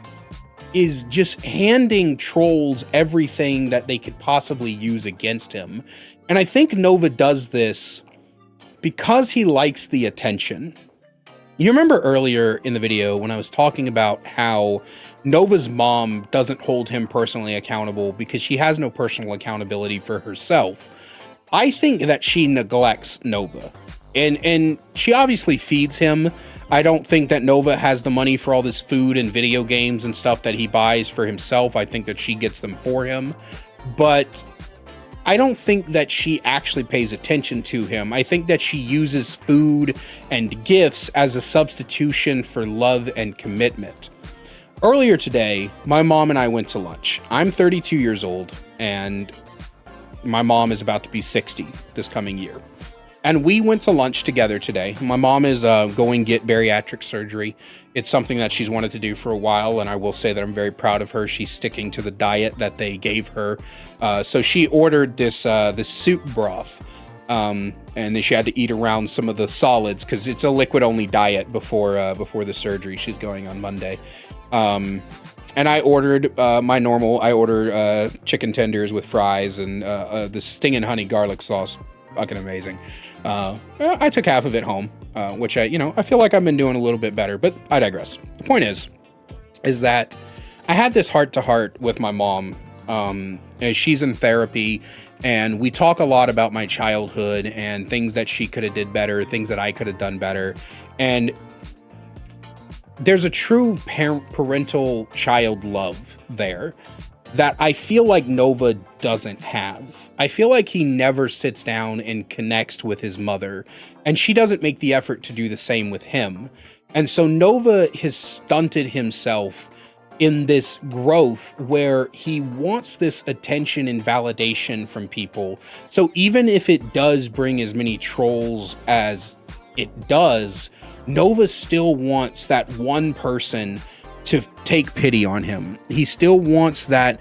is just handing trolls everything that they could possibly use against him. And I think Nova does this because he likes the attention. You remember earlier in the video when I was talking about how Nova's mom doesn't hold him personally accountable because she has no personal accountability for herself. I think that she neglects Nova, and she obviously feeds him. I don't think that Nova has the money for all this food and video games and stuff that he buys for himself. I think that she gets them for him, but I don't think that she actually pays attention to him. I think that she uses food and gifts as a substitution for love and commitment. Earlier today, my mom and I went to lunch. I'm 32 years old, and my mom is about to be 60 this coming year. And we went to lunch together today. My mom is going to get bariatric surgery. It's something that she's wanted to do for a while, and I will say that I'm very proud of her. She's sticking to the diet that they gave her. So she ordered this soup broth, and then she had to eat around some of the solids because it's a liquid-only diet before the surgery. She's going on Monday. And I ordered my normal. I ordered chicken tenders with fries and the stinging honey garlic sauce. Fucking amazing. I took half of it home, which I feel like I've been doing a little bit better, but I digress. The point is that I had this heart-to-heart with my mom. And she's in therapy, and we talk a lot about my childhood and things that she could have did better, things that I could have done better. And there's a true parental child love there that I feel like Nova doesn't have. I feel like he never sits down and connects with his mother, and she doesn't make the effort to do the same with him. And so Nova has stunted himself in this growth where he wants this attention and validation from people. So even if it does bring as many trolls as it does, Nova still wants that one person to take pity on him. He still wants that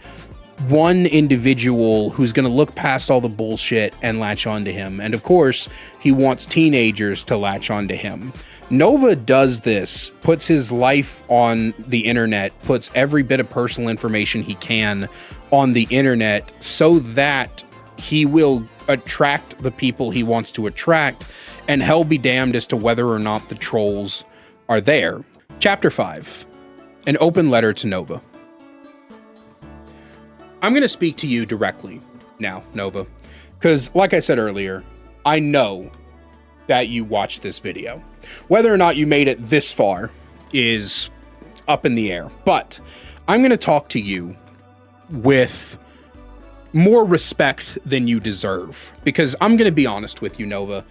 one individual who's going to look past all the bullshit and latch onto him. And of course, he wants teenagers to latch onto him. Nova does this, puts his life on the internet, puts every bit of personal information he can on the internet so that he will attract the people he wants to attract, and hell be damned as to whether or not the trolls are there. Chapter 5. An open letter to Nova. I'm going to speak to you directly now, Nova, because like I said earlier, I know that you watched this video. Whether or not you made it this far is up in the air, but I'm going to talk to you with more respect than you deserve, because I'm going to be honest with you, Nova.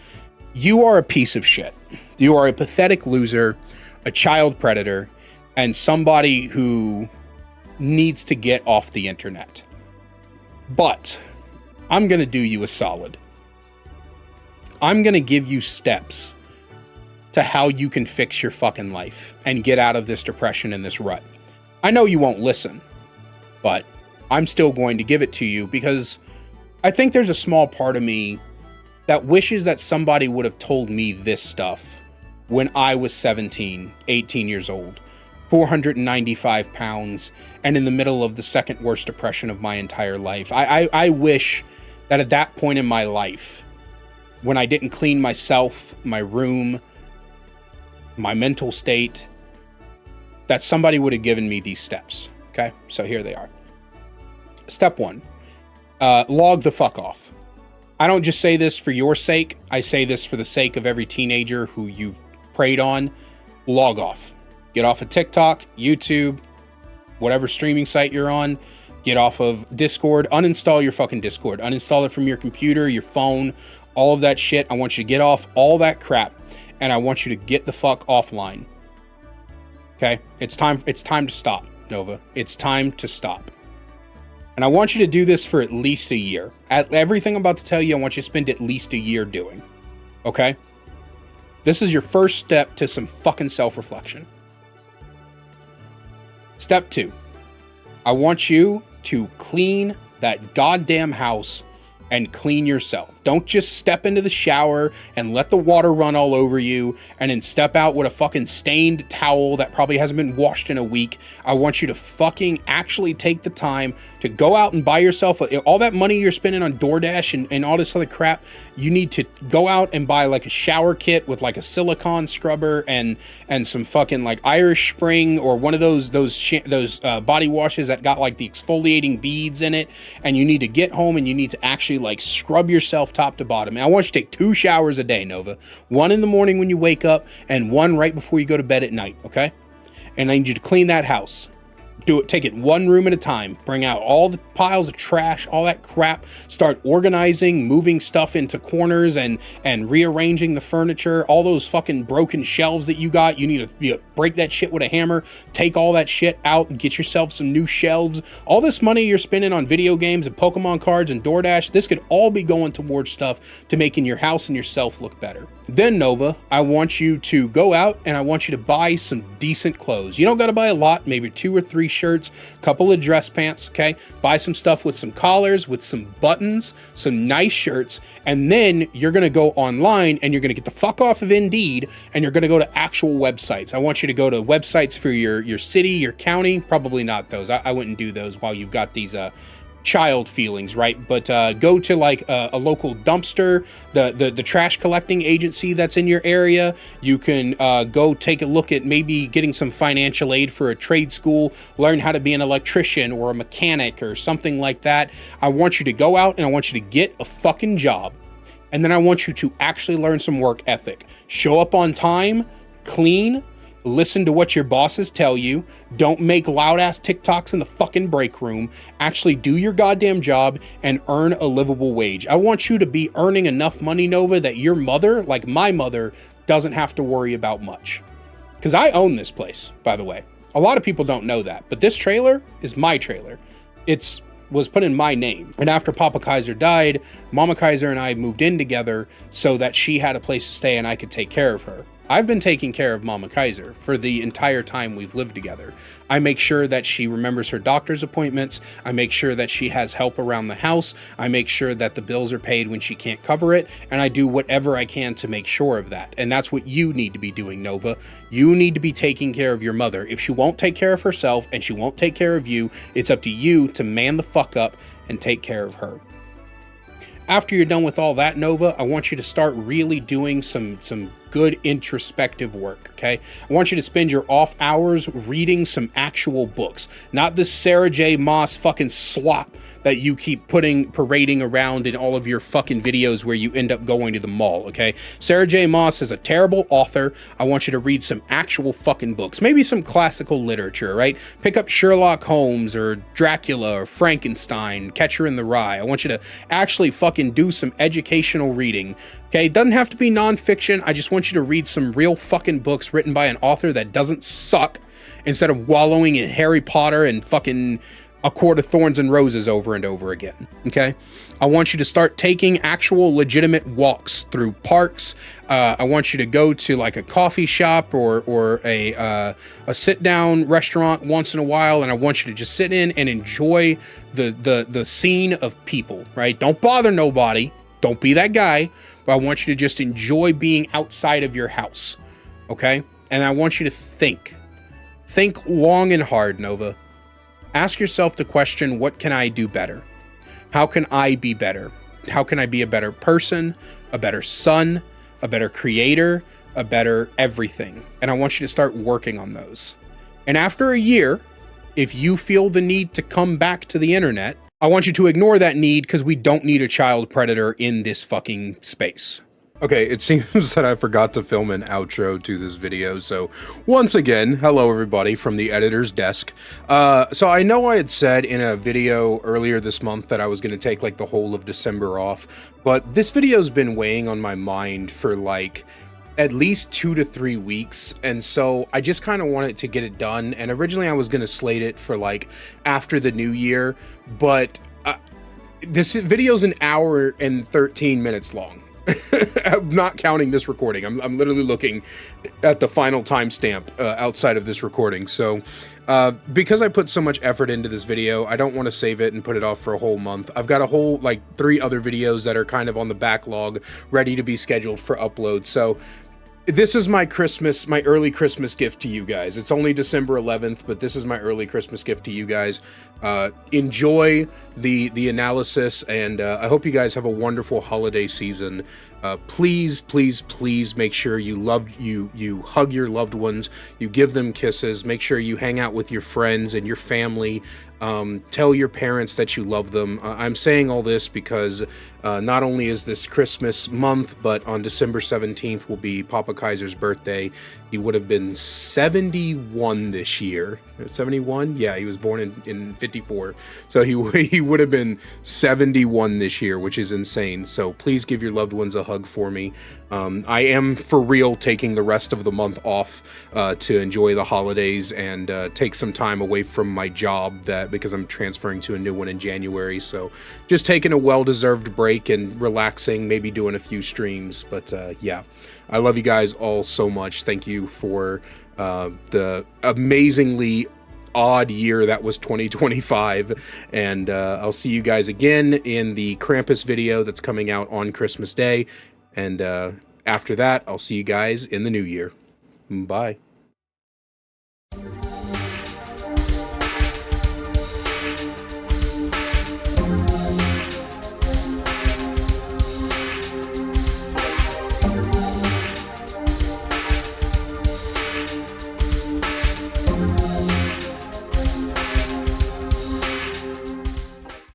You are a piece of shit. You are a pathetic loser, a child predator, and somebody who needs to get off the internet. But I'm going to do you a solid. I'm going to give you steps to how you can fix your fucking life and get out of this depression and this rut. I know you won't listen, but I'm still going to give it to you because I think there's a small part of me that wishes that somebody would have told me this stuff when I was 17, 18 years old. 495 pounds, and in the middle of the second worst depression of my entire life. I wish that at that point in my life, when I didn't clean myself, my room, my mental state, that somebody would have given me these steps. Okay, so here they are. Step 1, log the fuck off. I don't just say this for your sake. I say this for the sake of every teenager who you've preyed on. Log off. Get off of TikTok, YouTube, whatever streaming site you're on. Get off of Discord. Uninstall your fucking Discord. Uninstall it from your computer, your phone, all of that shit. I want you to get off all that crap, and I want you to get the fuck offline. Okay? It's time to stop, Nova. It's time to stop. And I want you to do this for at least a year. Everything I'm about to tell you, I want you to spend at least a year doing. Okay? This is your first step to some fucking self-reflection. Step 2. I want you to clean that goddamn house and clean yourself. Don't just step into the shower and let the water run all over you and then step out with a fucking stained towel that probably hasn't been washed in a week. I want you to fucking actually take the time to go out and buy yourself all that money you're spending on DoorDash and all this other crap. You need to go out and buy like a shower kit with like a silicone scrubber and some fucking like Irish Spring or one of those body washes that got like the exfoliating beads in it. And you need to get home and you need to actually like scrub yourself top to bottom. And I want you to take 2 showers a day, Nova. One in the morning when you wake up and one right before you go to bed at night, okay? And I need you to clean that house. Do it, take it one room at a time. Bring out all the piles of trash, all that crap. Start organizing, moving stuff into corners and rearranging the furniture. All those fucking broken shelves that you got, you need to break that shit with a hammer. Take all that shit out and get yourself some new shelves. All this money you're spending on video games and Pokemon cards and DoorDash, this could all be going towards stuff to making your house and yourself look better. Then, Nova, I want you to go out and I want you to buy some decent clothes. You don't got to buy a lot, maybe 2 or 3 shirts, couple of dress pants, okay? Buy some stuff with some collars, with some buttons, some nice shirts, and then you're going to go online and you're going to get the fuck off of Indeed and you're going to go to actual websites. I want you to go to websites for your city, your county, probably not those. I wouldn't do those while you've got these child feelings, right? But go to like a local dumpster, the trash collecting agency that's in your area. You can go take a look at maybe getting some financial aid for a trade school, learn how to be an electrician or a mechanic or something like that. I want you to go out and I want you to get a fucking job. And then I want you to actually learn some work ethic. Show up on time, clean, listen to what your bosses tell you. Don't make loud ass TikToks in the fucking break room. Actually do your goddamn job and earn a livable wage. I want you to be earning enough money, Nova, that your mother, like my mother, doesn't have to worry about much. Because I own this place, by the way. A lot of people don't know that, but this trailer is my trailer. Was put in my name. And after Papa Kaiser died, Mama Kaiser and I moved in together so that she had a place to stay and I could take care of her. I've been taking care of Mama Kaiser for the entire time we've lived together. I make sure that she remembers her doctor's appointments. I make sure that she has help around the house. I make sure that the bills are paid when she can't cover it. And I do whatever I can to make sure of that. And that's what you need to be doing, Nova. You need to be taking care of your mother. If she won't take care of herself and she won't take care of you, it's up to you to man the fuck up and take care of her. After you're done with all that, Nova, I want you to start really doing some good introspective work, okay? I want you to spend your off hours reading some actual books, not this Sarah J. Maas fucking slop that you keep parading around in all of your fucking videos where you end up going to the mall, okay? Sarah J. Maas is a terrible author. I want you to read some actual fucking books, maybe some classical literature, right? Pick up Sherlock Holmes or Dracula or Frankenstein, Catcher in the Rye. I want you to actually fucking do some educational reading, okay? It doesn't have to be nonfiction. I just want you to read some real fucking books written by an author that doesn't suck instead of wallowing in Harry Potter and fucking A Court of Thorns and Roses over and over again, okay? I want you to start taking actual legitimate walks through parks. I want you to go to like a coffee shop or a sit-down restaurant once in a while, and I want you to just sit in and enjoy the scene of people, right? Don't bother nobody. Don't be that guy. But I want you to just enjoy being outside of your house, okay? And I want you to think Think long and hard, Nova. Ask yourself the question, what can I do better? How can I be better? How can I be a better person, a better son, a better creator, a better everything? And I want you to start working on those. And after a year, if you feel the need to come back to the internet, I want you to ignore that need because we don't need a child predator in this fucking space. Okay, it seems that I forgot to film an outro to this video, so once again, hello everybody from the editor's desk. So I know I had said in a video earlier this month that I was going to take like the whole of December off, but this video's been weighing on my mind for like at least 2 to 3 weeks, and so I just kind of wanted to get it done. And originally I was going to slate it for like after the new year, but this video's an hour and 13 minutes long. I'm not counting this recording. I'm literally looking at the final timestamp outside of this recording. So because I put so much effort into this video, I don't want to save it and put it off for a whole month. I've got a whole like 3 other videos that are kind of on the backlog, ready to be scheduled for upload. So this is my early Christmas gift to you guys. It's only December 11th, but this is my early Christmas gift to you guys. Enjoy the analysis, and I hope you guys have a wonderful holiday season. Please, please, please make sure you hug your loved ones, you give them kisses, make sure you hang out with your friends and your family. Tell your parents that you love them. I'm saying all this because not only is this Christmas month, but on December 17th will be Papa Kaiser's birthday. He would have been 71 this year. 71? Yeah, he was born in 54. So he would have been 71 this year, which is insane. So please give your loved ones a hug for me. I am for real taking the rest of the month off to enjoy the holidays and take some time away from my job because I'm transferring to a new one in January. So just taking a well-deserved break and relaxing, maybe doing a few streams. But yeah, I love you guys all so much. Thank you for the amazingly odd year that was 2025, and I'll see you guys again in the Krampus video that's coming out on Christmas Day, and after that I'll see you guys in the new year. Bye.